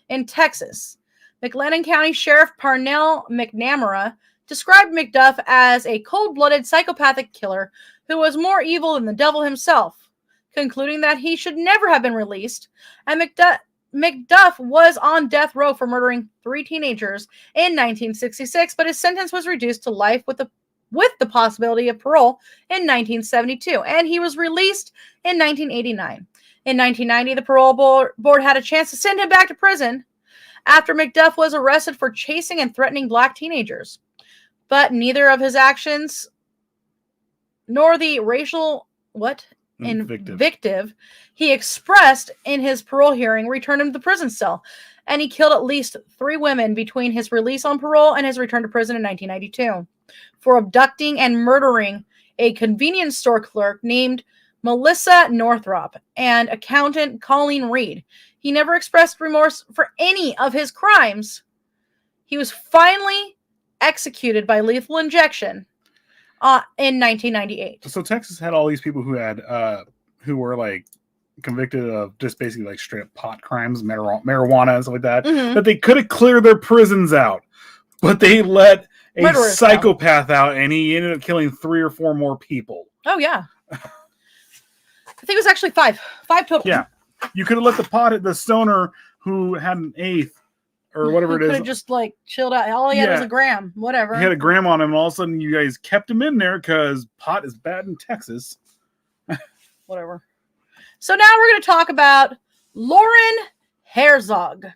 In Texas, McLennan County Sheriff Parnell McNamara described McDuff as a cold-blooded psychopathic killer who was more evil than the devil himself, concluding that he should never have been released, and McDuff was on death row for murdering 3 teenagers in 1966, but his sentence was reduced to life with the with the possibility of parole in 1972, and he was released in 1989. In 1990, the parole board had a chance to send him back to prison after McDuff was arrested for chasing and threatening black teenagers. But neither of his actions nor the racial invective he expressed in his parole hearing returned him to the prison cell, and he killed at least 3 women between his release on parole and his return to prison in 1992 for abducting and murdering a convenience store clerk named Melissa Northrop and accountant Colleen Reed. He never expressed remorse for any of his crimes. He was finally executed by lethal injection in 1998. So Texas had all these people who had who were like convicted of just basically like straight up pot crimes, marijuana and stuff like that, that they could have cleared their prisons out, but they let a psychopath out, and he ended up killing 3 or 4 more people. Oh yeah, I think it was actually 5 total. Yeah, you could have let the stoner who had an 8th or whatever it is. Could have just like chilled out. All he had was a gram, whatever. He had a gram on him, and all of a sudden you guys kept him in there because pot is bad in Texas. Whatever. So now we're going to talk about Lauren Herzog.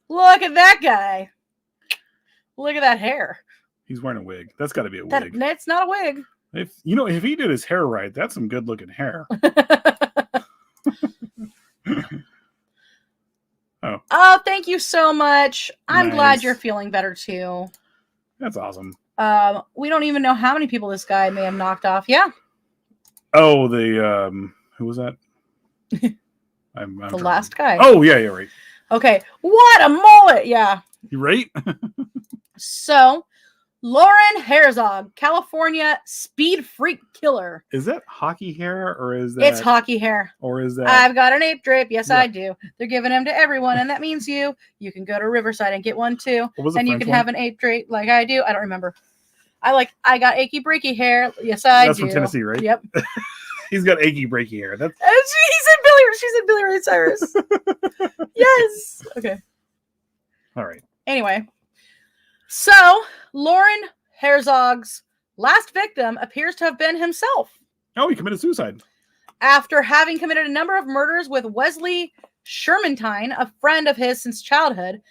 Look at that guy. Look at that hair. He's wearing a wig. That's got to be a wig. That's not a wig. If he did his hair right, that's some good looking hair. Oh, thank you so much. I'm Nice. glad you're feeling better too. That's awesome. We don't even know how many people this guy may have knocked off. Yeah. Oh, the who was that? I'm The last guy. Oh yeah, right. Okay. What a mullet. Yeah. You right? So, Lauren Herzog, California speed freak killer. Is that hockey hair or is that? It's hockey hair. Or is that? I've got an ape drape. Yes, Yeah. I do. They're giving them to everyone, and that means you. You can go to Riverside and get one too. What was the And you French can one? have an ape drape like I do. I don't remember. I got achy breaky hair. Yes, I That's do. from Tennessee, right? Yep. He's got achy breaky hair. That's She said Billy Ray Cyrus. Yes. Okay. all right. Anyway, so Lauren Herzog's last victim appears to have been himself. Oh, he committed suicide. After having committed a number of murders with Wesley Shermantine, a friend of his since childhood,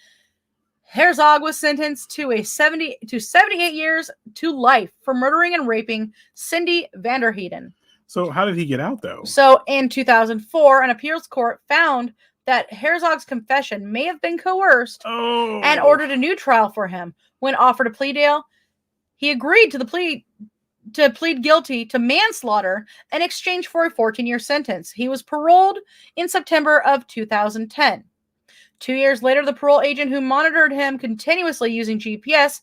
Herzog was sentenced to 78 years to life for murdering and raping Cindy Vanderheiden. So how did he get out though? So in 2004, an appeals court found that Herzog's confession may have been coerced and ordered a new trial for him. When offered a plea deal, he agreed to plead guilty to manslaughter in exchange for a 14-year sentence. He was paroled in September of 2010. 2 years later, the parole agent who monitored him continuously using GPS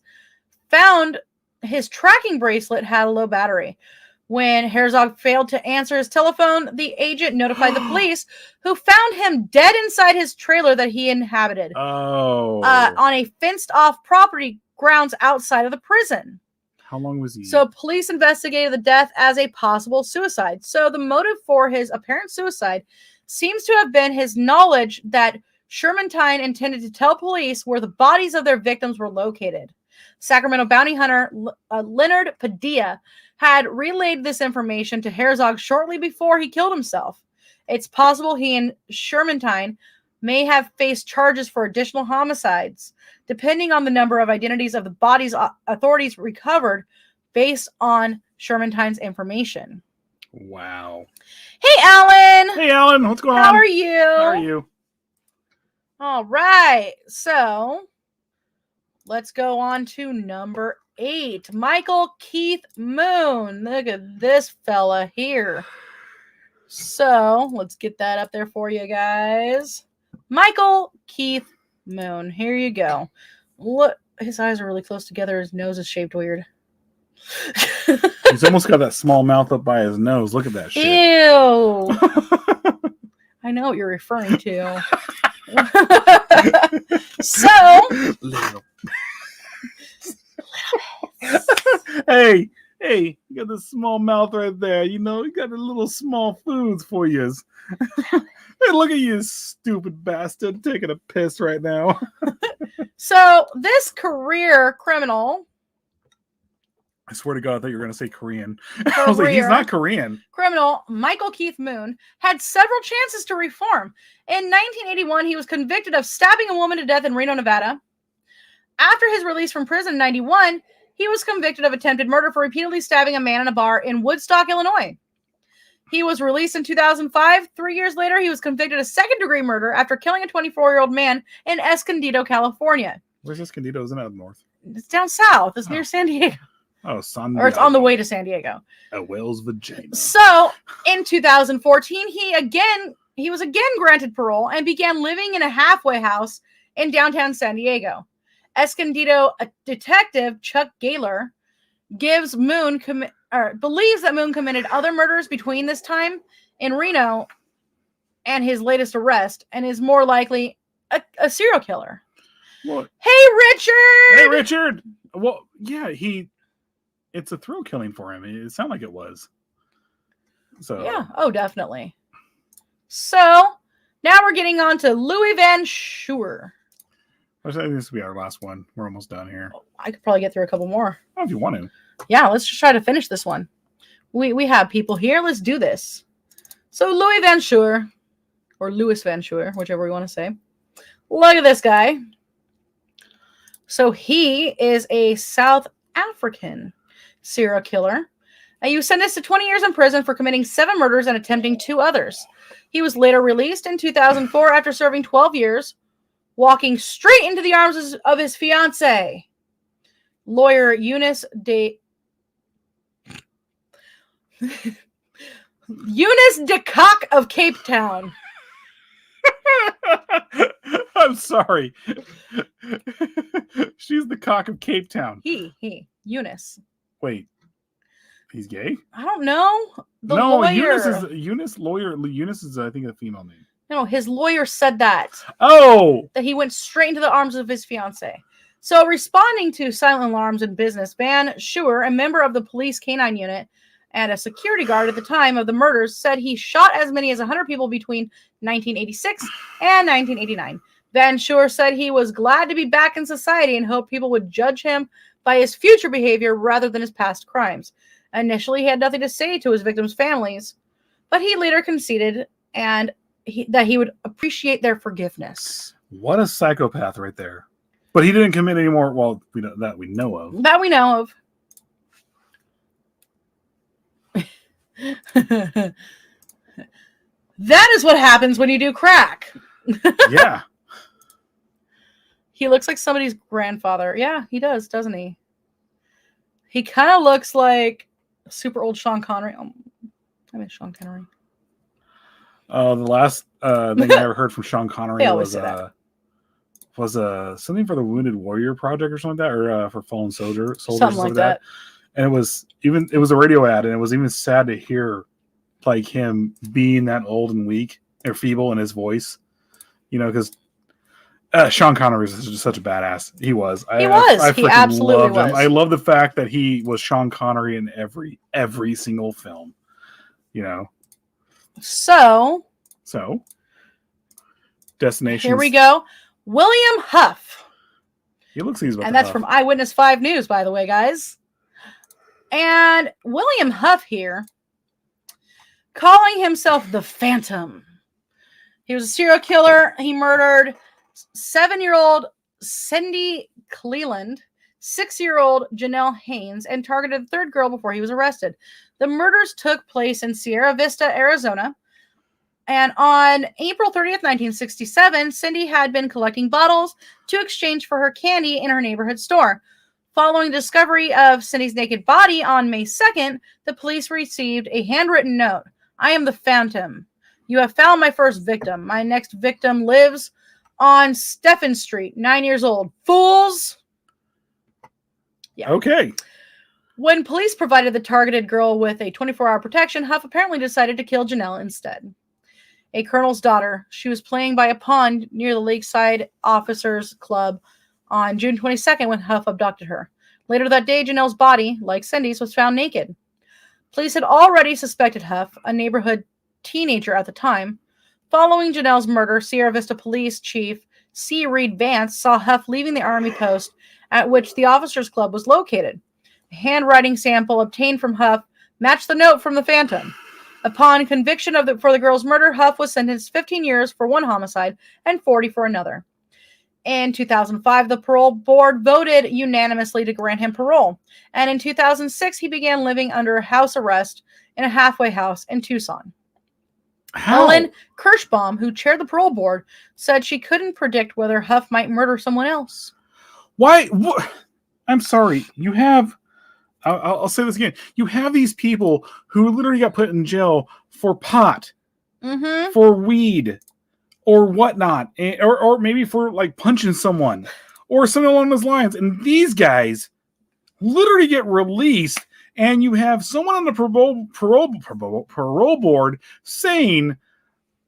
found his tracking bracelet had a low battery. When Herzog failed to answer his telephone, the agent notified the police, who found him dead inside his trailer that he inhabited on a fenced-off property grounds outside of the prison. How long was he? So police investigated the death as a possible suicide. So the motive for his apparent suicide seems to have been his knowledge that Shermantine intended to tell police where the bodies of their victims were located. Sacramento bounty hunter Leonard Padilla had relayed this information to Herzog shortly before he killed himself. It's possible he and Shermantine may have faced charges for additional homicides, depending on the number of identities of the bodies authorities recovered based on Shermantine's information. Wow. Hey, Alan! Hey, Alan, what's going on? How are you? How are you? All right, so let's go on to number 8. Michael Keith Moon. Look at this fella here. So let's get that up there for you guys. Michael Keith Moon. Here you go. Look, his eyes are really close together. His nose is shaped weird. He's almost got that small mouth up by his nose. Look at that shit. Ew. I know what you're referring to. So, Little. Hey, you got the small mouth right there. You know, you got the little small foods for you. Hey, look at you, stupid bastard, taking a piss right now. so this career criminal I swear to God, I thought you were going to say Korean. I was like, he's not Korean. Criminal Michael Keith Moon had several chances to reform. In 1981, he was convicted of stabbing a woman to death in Reno, Nevada. After his release from prison in 91, he was convicted of attempted murder for repeatedly stabbing a man in a bar in Woodstock, Illinois. He was released in 2005. 3 years later, he was convicted of second-degree murder after killing a 24-year-old man in Escondido, California. Where's Escondido? Isn't it up north? It's down south. It's near San Diego. Oh, Or it's on the way to San Diego. A whale's vagina. So, in 2014, he was again granted parole and began living in a halfway house in downtown San Diego. Escondido detective Chuck Gaylor believes that Moon committed other murders between this time in Reno and his latest arrest, and is more likely a serial killer. Well, Hey, Richard! Hey, Richard! Well, yeah, it's a thrill killing for him. It sounded like it was. So Yeah, oh, definitely. So, now we're getting on to Louis Van Schuer. I think this will be our last one. We're almost done here. I could probably get through a couple more. Oh, if you want to. Yeah, let's just try to finish this one. We have people here. Let's do this. So Louis Van Schuer, or Louis Van Schuer, whichever you want to say. Look at this guy. So he is a South African serial killer. He was sentenced to 20 years in prison for committing 7 murders and attempting 2 others. He was later released in 2004 after serving 12 years, walking straight into the arms of his fiancée, lawyer Eunice de Cock of Cape Town. I'm sorry. She's the cock of Cape Town. Eunice. Wait, he's gay? I don't know. Lawyer. Eunice is, I think, a female name. No, his lawyer said that. Oh! That he went straight into the arms of his fiancée. So, responding to silent alarms in business, Van Schuer, a member of the police canine unit and a security guard at the time of the murders, said he shot as many as 100 people between 1986 and 1989. Van Schuer said he was glad to be back in society and hoped people would judge him by his future behavior rather than his past crimes. Initially, he had nothing to say to his victims' families, but he later conceded that he would appreciate their forgiveness. What a psychopath right there. But he didn't commit any more, well, that we know of. That we know of. That is what happens when you do crack. Yeah. He looks like somebody's grandfather. Yeah, he does, doesn't he? He kind of looks like super old Sean Connery. I miss Sean Connery. The last thing I ever heard from Sean Connery was something for the Wounded Warrior Project or something like that, or for Fallen Soldiers, something like that. And it was a radio ad, and it was even sad to hear like him being that old and weak or feeble in his voice, because Sean Connery is just such a badass. He was. He absolutely loved was. him. I love the fact that he was Sean Connery in every single film. So Destination. Here we go. William Huff. He looks like he's about and to that's huff. from Eyewitness 5 News, by the way, guys. And William Huff here, calling himself the Phantom. He was a serial killer. He murdered 7-year-old Cindy Cleland, 6-year-old Janelle Haynes, and targeted the 3rd girl before he was arrested. The murders took place in Sierra Vista, Arizona. And on April 30th, 1967, Cindy had been collecting bottles to exchange for her candy in her neighborhood store. Following discovery of Cindy's naked body on May 2nd, the police received a handwritten note. I am the Phantom. You have found my first victim. My next victim lives on Stephen Street, 9 years old. Fools! Yeah. Okay. When police provided the targeted girl with a 24-hour protection, Huff apparently decided to kill Janelle instead. A colonel's daughter. She was playing by a pond near the Lakeside Officers Club on June 22nd when Huff abducted her. Later that day, Janelle's body, like Cindy's, was found naked. Police had already suspected Huff, a neighborhood teenager at the time. Following Janelle's murder, Sierra Vista Police Chief C. Reed Vance saw Huff leaving the Army post at which the Officers Club was located. A handwriting sample obtained from Huff matched the note from the Phantom. Upon conviction for the girl's murder, Huff was sentenced 15 years for one homicide and 40 for another. In 2005, the parole board voted unanimously to grant him parole. And in 2006, he began living under house arrest in a halfway house in Tucson. How? Ellen Kirschbaum, who chaired the parole board, said she couldn't predict whether Huff might murder someone else. Why? I'm sorry. You have... I'll say this again. You have these people who literally got put in jail for pot, for weed, or whatnot, or maybe for like punching someone, or something along those lines. And these guys literally get released, and you have someone on the parole board saying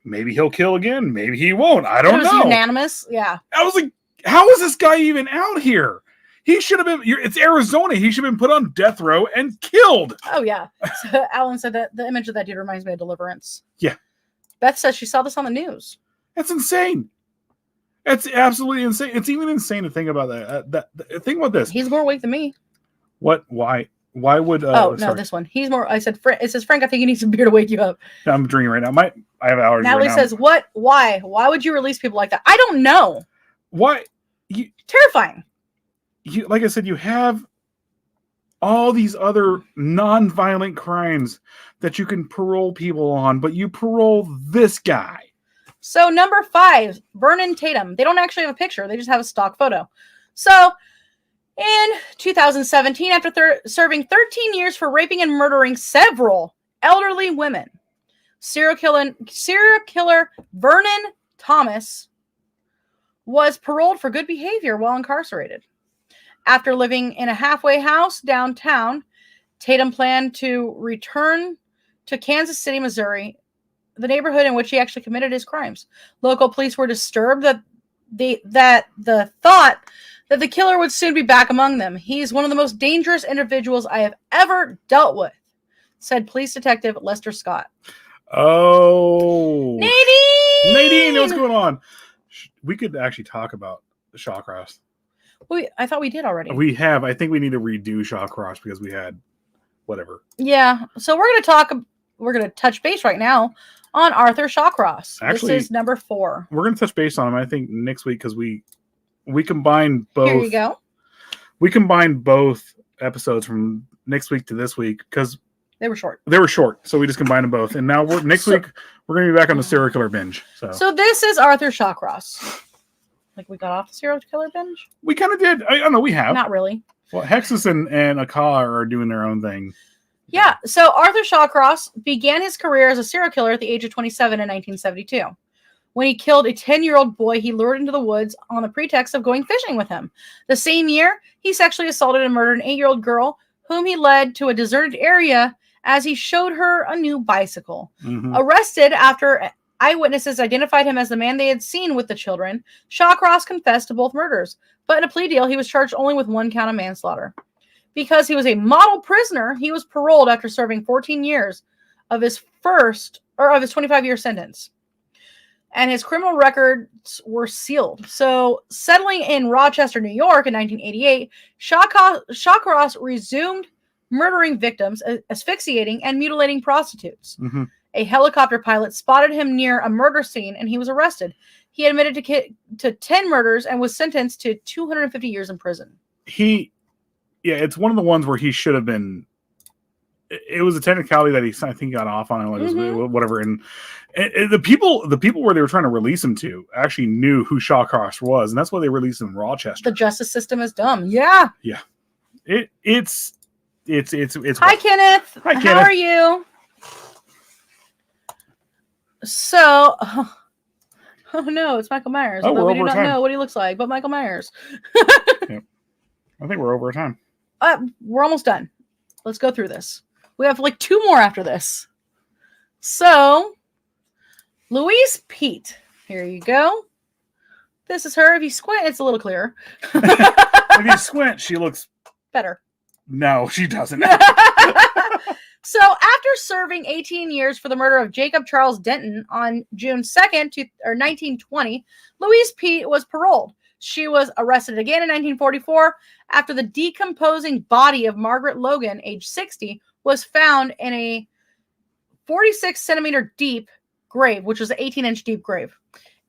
maybe he'll kill again, maybe he won't. I don't know. Unanimous, yeah. I was like, how is this guy even out here? He should have been. It's Arizona. He should have been put on death row and killed. Oh yeah. So Alan said that the image of that dude reminds me of Deliverance. Yeah. Beth says she saw this on the news. That's insane. That's absolutely insane. It's even insane to think about that. Think about this. He's more awake than me. What? Why? Why would? No, this one. He's more. I said. It says Frank. I think you need some beer to wake you up. I'm drinking right now. I have allergies. Natalie right says, "What? Why? Why would you release people like that? I don't know. Why? Terrifying." Like I said, you have all these other non-violent crimes that you can parole people on, but you parole this guy. So number 5, Vernon Tatum. They don't actually have a picture. They just have a stock photo. So in 2017, after serving 13 years for raping and murdering several elderly women, serial killer Vernon Thomas was paroled for good behavior while incarcerated. After living in a halfway house downtown, Tatum planned to return to Kansas City, Missouri, the neighborhood in which he actually committed his crimes. Local police were disturbed that the thought that the killer would soon be back among them. He's one of the most dangerous individuals I have ever dealt with, said police detective Lester Scott. Oh. Nadine, what's going on? We could actually talk about the Shawcross. I thought we did already. We have. I think we need to redo Shawcross because we had whatever. Yeah. So we're going to touch base right now on Arthur Shawcross. Actually, this is number 4. We're going to touch base on him, I think, next week because we combined both. Here you go. We combined both episodes from next week to this week because they were short. So we just combined them both. And now next week we're going to be back on the serial killer binge. So this is Arthur Shawcross. Like we got off the serial killer binge? We kind of did. I don't know. We have. Not really. Well, Hexus and Akala are doing their own thing. Yeah. So Arthur Shawcross began his career as a serial killer at the age of 27 in 1972. When he killed a 10-year-old boy he lured into the woods on the pretext of going fishing with him. The same year, he sexually assaulted and murdered an 8-year-old girl whom he led to a deserted area as he showed her a new bicycle. Mm-hmm. Arrested after eyewitnesses identified him as the man they had seen with the children, Shawcross confessed to both murders, but in a plea deal, he was charged only with 1 count of manslaughter. Because he was a model prisoner, he was paroled after serving 14 years of his 25-year sentence. And his criminal records were sealed. So, settling in Rochester, New York in 1988, Shawcross resumed murdering victims, asphyxiating, and mutilating prostitutes. Mm-hmm. A helicopter pilot spotted him near a murder scene, and he was arrested. He admitted to 10 murders and was sentenced to 250 years in prison. It's one of the ones where he should have been. It was a technicality that I think got off on, like whatever. And the people where they were trying to release him to actually knew who Shawcross was, and that's why they released him in Rochester. The justice system is dumb. Yeah. Yeah. It's. Hi, Kenneth. Hi, Kenneth. How are you? So, oh no, it's Michael Myers. Oh, we do not know what he looks like, but Michael Myers. Yep. I think we're over time. We're almost done. Let's go through this. We have like 2 more after this. So, Louise Pete. Here you go. This is her. If you squint, it's a little clearer. If you squint, she looks better. No, she doesn't. So, after serving 18 years for the murder of Jacob Charles Denton on June 2nd, 1920, Louise Pete was paroled. She was arrested again in 1944 after the decomposing body of Margaret Logan, age 60, was found in a 46 centimeter deep grave, which was an 18-inch deep grave,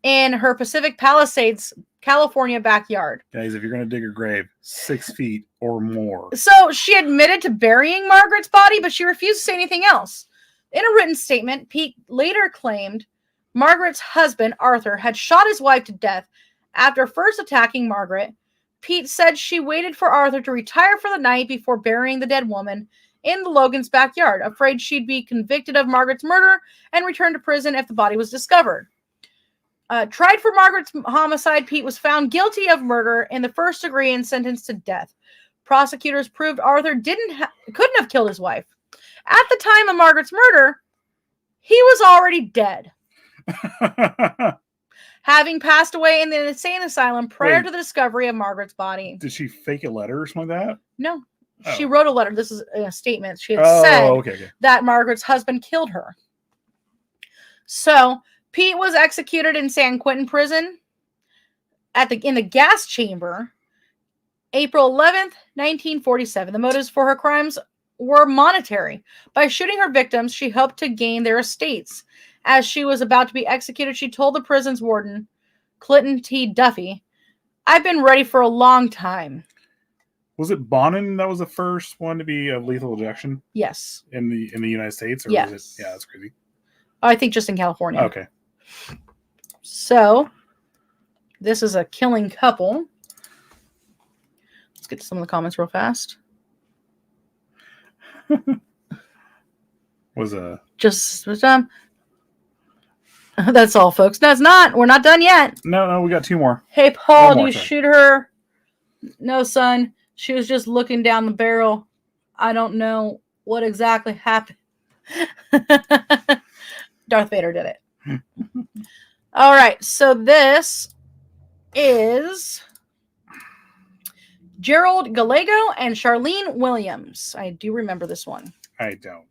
in her Pacific Palisades, California backyard. Guys, if you're going to dig a grave, 6 feet or more. So she admitted to burying Margaret's body, but she refused to say anything else. In a written statement, Pete later claimed Margaret's husband, Arthur, had shot his wife to death after first attacking Margaret. Pete said she waited for Arthur to retire for the night before burying the dead woman in the Logan's backyard, afraid she'd be convicted of Margaret's murder and returned to prison if the body was discovered. Tried for Margaret's homicide, Pete was found guilty of murder in the first degree and sentenced to death. Prosecutors proved Arthur couldn't have killed his wife. At the time of Margaret's murder, he was already dead, having passed away in the insane asylum prior to the discovery of Margaret's body. Did she fake a letter or something like that? No. Oh. She wrote a letter. This is a statement. She had said that Margaret's husband killed her. So Pete was executed in San Quentin prison in the gas chamber, April 11th, 1947. The motives for her crimes were monetary. By shooting her victims, she hoped to gain their estates. As she was about to be executed, she told the prison's warden, Clinton T. Duffy, "I've been ready for a long time." Was it Bonin that was the first one to be of lethal injection? Yes. In the United States? Or yes. Was it, yeah, that's crazy. I think just in California. Okay. So, this is a killing couple. Let's get to some of the comments real fast. That's all, folks. That's not. We're not done yet. No, we got 2 more. Hey, Paul, do you shoot her? No, son. She was just looking down the barrel. I don't know what exactly happened. Darth Vader did it. All right. So this is Gerald Gallego and Charlene Williams. I do remember this one. I don't.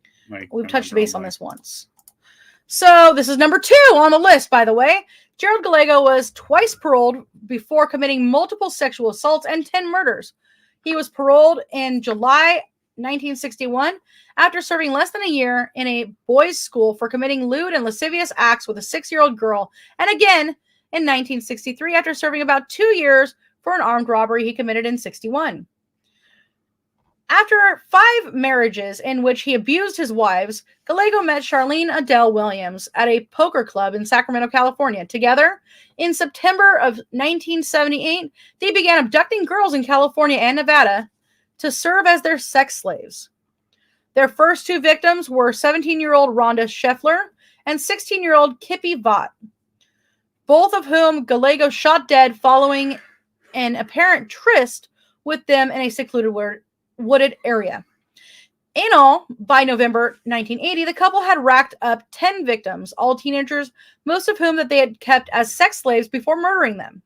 We've touched base on this once. So this is number 2 on the list, by the way. Gerald Gallego was twice paroled before committing multiple sexual assaults and 10 murders. He was paroled in July 1961 after serving less than a year in a boys' school for committing lewd and lascivious acts with a 6-year-old girl, and again in 1963 after serving about 2 years for an armed robbery he committed in 61. After 5 marriages in which he abused his wives, Gallego met Charlene Adele Williams at a poker club in Sacramento, California. Together, in September of 1978, they began abducting girls in California and Nevada to serve as their sex slaves. Their first 2 victims were 17-year-old Rhonda Scheffler and 16-year-old Kippy Vaught, both of whom Gallego shot dead following an apparent tryst with them in a secluded wooded area. In all, by November 1980, the couple had racked up 10 victims, all teenagers, most of whom that they had kept as sex slaves before murdering them.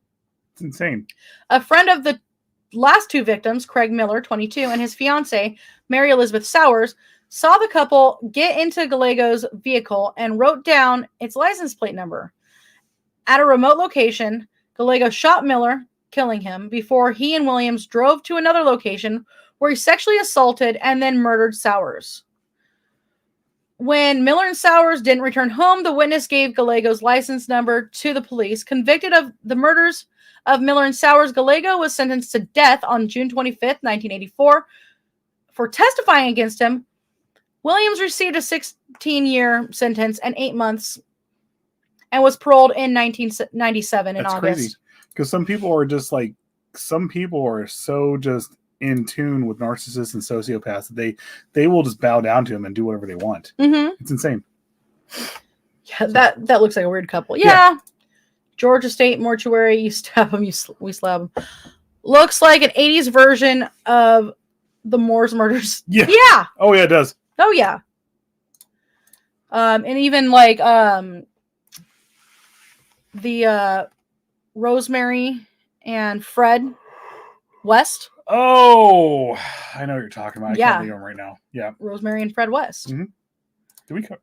It's insane. A friend of the last 2 victims, Craig Miller, 22, and his fiancée, Mary Elizabeth Sowers, saw the couple get into Gallego's vehicle and wrote down its license plate number. At a remote location, Gallego shot Miller, killing him, before he and Williams drove to another location where he sexually assaulted and then murdered Sowers. When Miller and Sowers didn't return home, the witness gave Gallego's license number to the police. Convicted of the murders of Miller and Sowers, Gallego was sentenced to death on June 25th, 1984. For testifying against him, Williams received a 16-year sentence and 8 months and was paroled in 1997 in August. That's crazy. Because some people are so just in tune with narcissists and sociopaths that they will just bow down to him and do whatever they want. Mm-hmm. It's insane. Yeah, that looks like a weird couple. Yeah. Georgia State Mortuary. You stab them, we slab them. Looks like an 80s version of the Moors murders. Yeah. Yeah. Oh yeah, it does. Oh yeah. And even like the Rosemary and Fred West. Oh, I know what you're talking about. I can't think of them right now. Yeah. Rosemary and Fred West. Mm-hmm.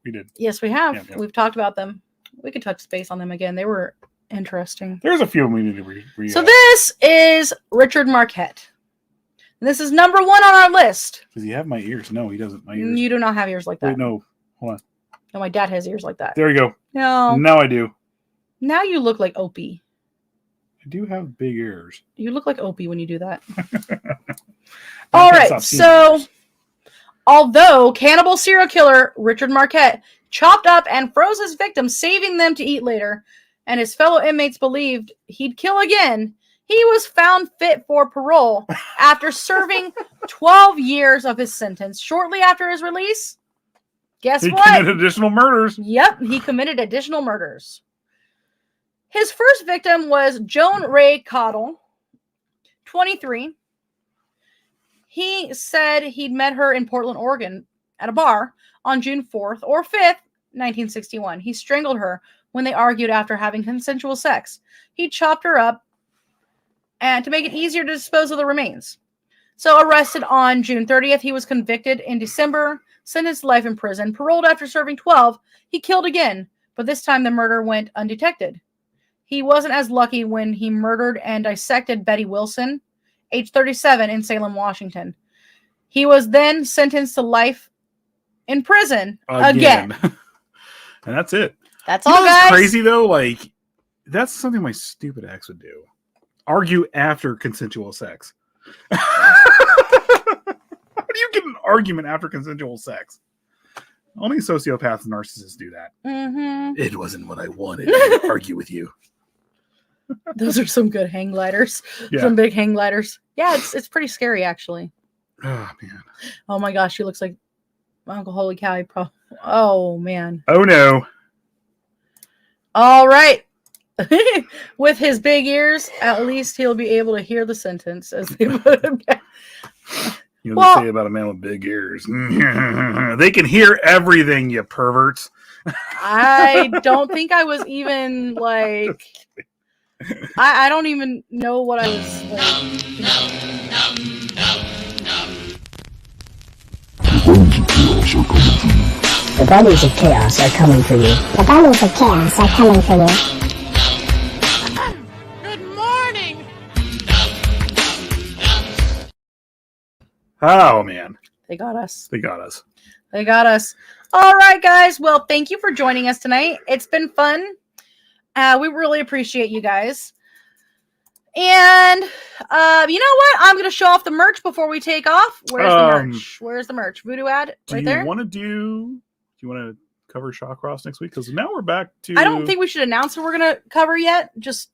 We did. Yes, we have. Yeah. We've talked about them. We could touch base on them again. They were Interesting. There's a few we need to read. So this is Richard Marquette. And this is number 1 on our list. Does he have my ears? No, he doesn't. My ears. You do not have ears like that. Wait, no. Hold on. No, my dad has ears like that. There you go. No. Now I do. Now you look like Opie. I do have big ears. You look like Opie when you do that. All right. So, although cannibal serial killer Richard Marquette chopped up and froze his victims, saving them to eat later, and his fellow inmates believed he'd kill again, he was found fit for parole after serving 12 years of his sentence. Shortly after his release, guess what? He committed additional murders. Yep, he committed additional murders. His first victim was Joan Ray Cottle, 23. He said he'd met her in Portland, Oregon at a bar on June 4th or 5th, 1961. He strangled her when they argued after having consensual sex. He chopped her up and to make it easier to dispose of the remains. So arrested on June 30th, he was convicted in December, sentenced to life in prison, paroled after serving 12. He killed again, but this time the murder went undetected. He wasn't as lucky when he murdered and dissected Betty Wilson, age 37, in Salem, Washington. He was then sentenced to life in prison again. And that's it. That's all, guys. What's crazy though, like that's something my stupid ex would do. Argue after consensual sex. How do you get an argument after consensual sex? Only sociopaths and narcissists do that. Mm-hmm. It wasn't what I wanted to argue with you. Those are some good hang gliders. Yeah. Some big hang gliders. Yeah, it's pretty scary, actually. Oh, man. Oh, my gosh. He looks like Uncle Holy Cow. Oh, man. Oh, no. All right. With his big ears, at least he'll be able to hear the sentence as they put him down. You know what they say about a man with big ears? They can hear everything, you perverts. I don't think I was even like... I don't even know what I was like. The bunnies of chaos are coming for you. The bunnies of chaos are coming for you. Good morning! Oh, man. They got us. They got us. They got us. All right, guys. Well, thank you for joining us tonight. It's been fun. We really appreciate you guys. And you know what? I'm going to show off the merch before we take off. Where's the merch? Where's the merch? Voodoo ad right there? Do you want to cover Shawcross next week? Because now we're back to... I don't think we should announce what we're going to cover yet. Just...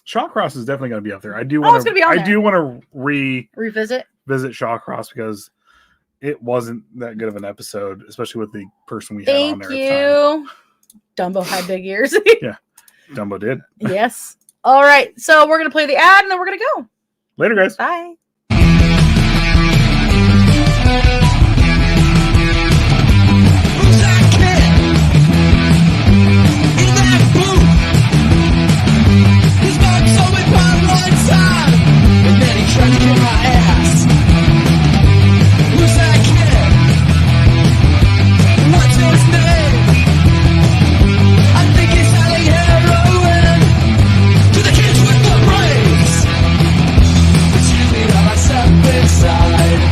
Shawcross is definitely going to be up there. I do it's gonna be on there. I do want to revisit Shawcross because it wasn't that good of an episode, especially with the person we had on there. Thank you. Dumbo had big ears. Yeah, Dumbo did. Yes. All right. So we're going to play the ad and then we're going to go. Later, guys. Bye. Who's that kid? In that booth? His mom told me about one time, and then he tried to kill my ass. Who's that kid? What's his name? I think he's selling heroin to the kids with the brains. It's usually all I step inside.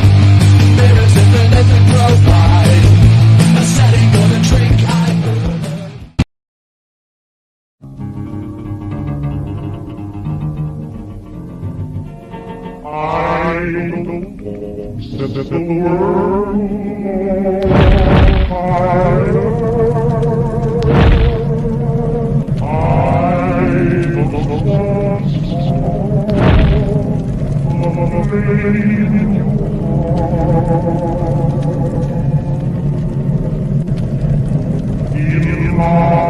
Mirrors in the living provide a setting for the drink I order. I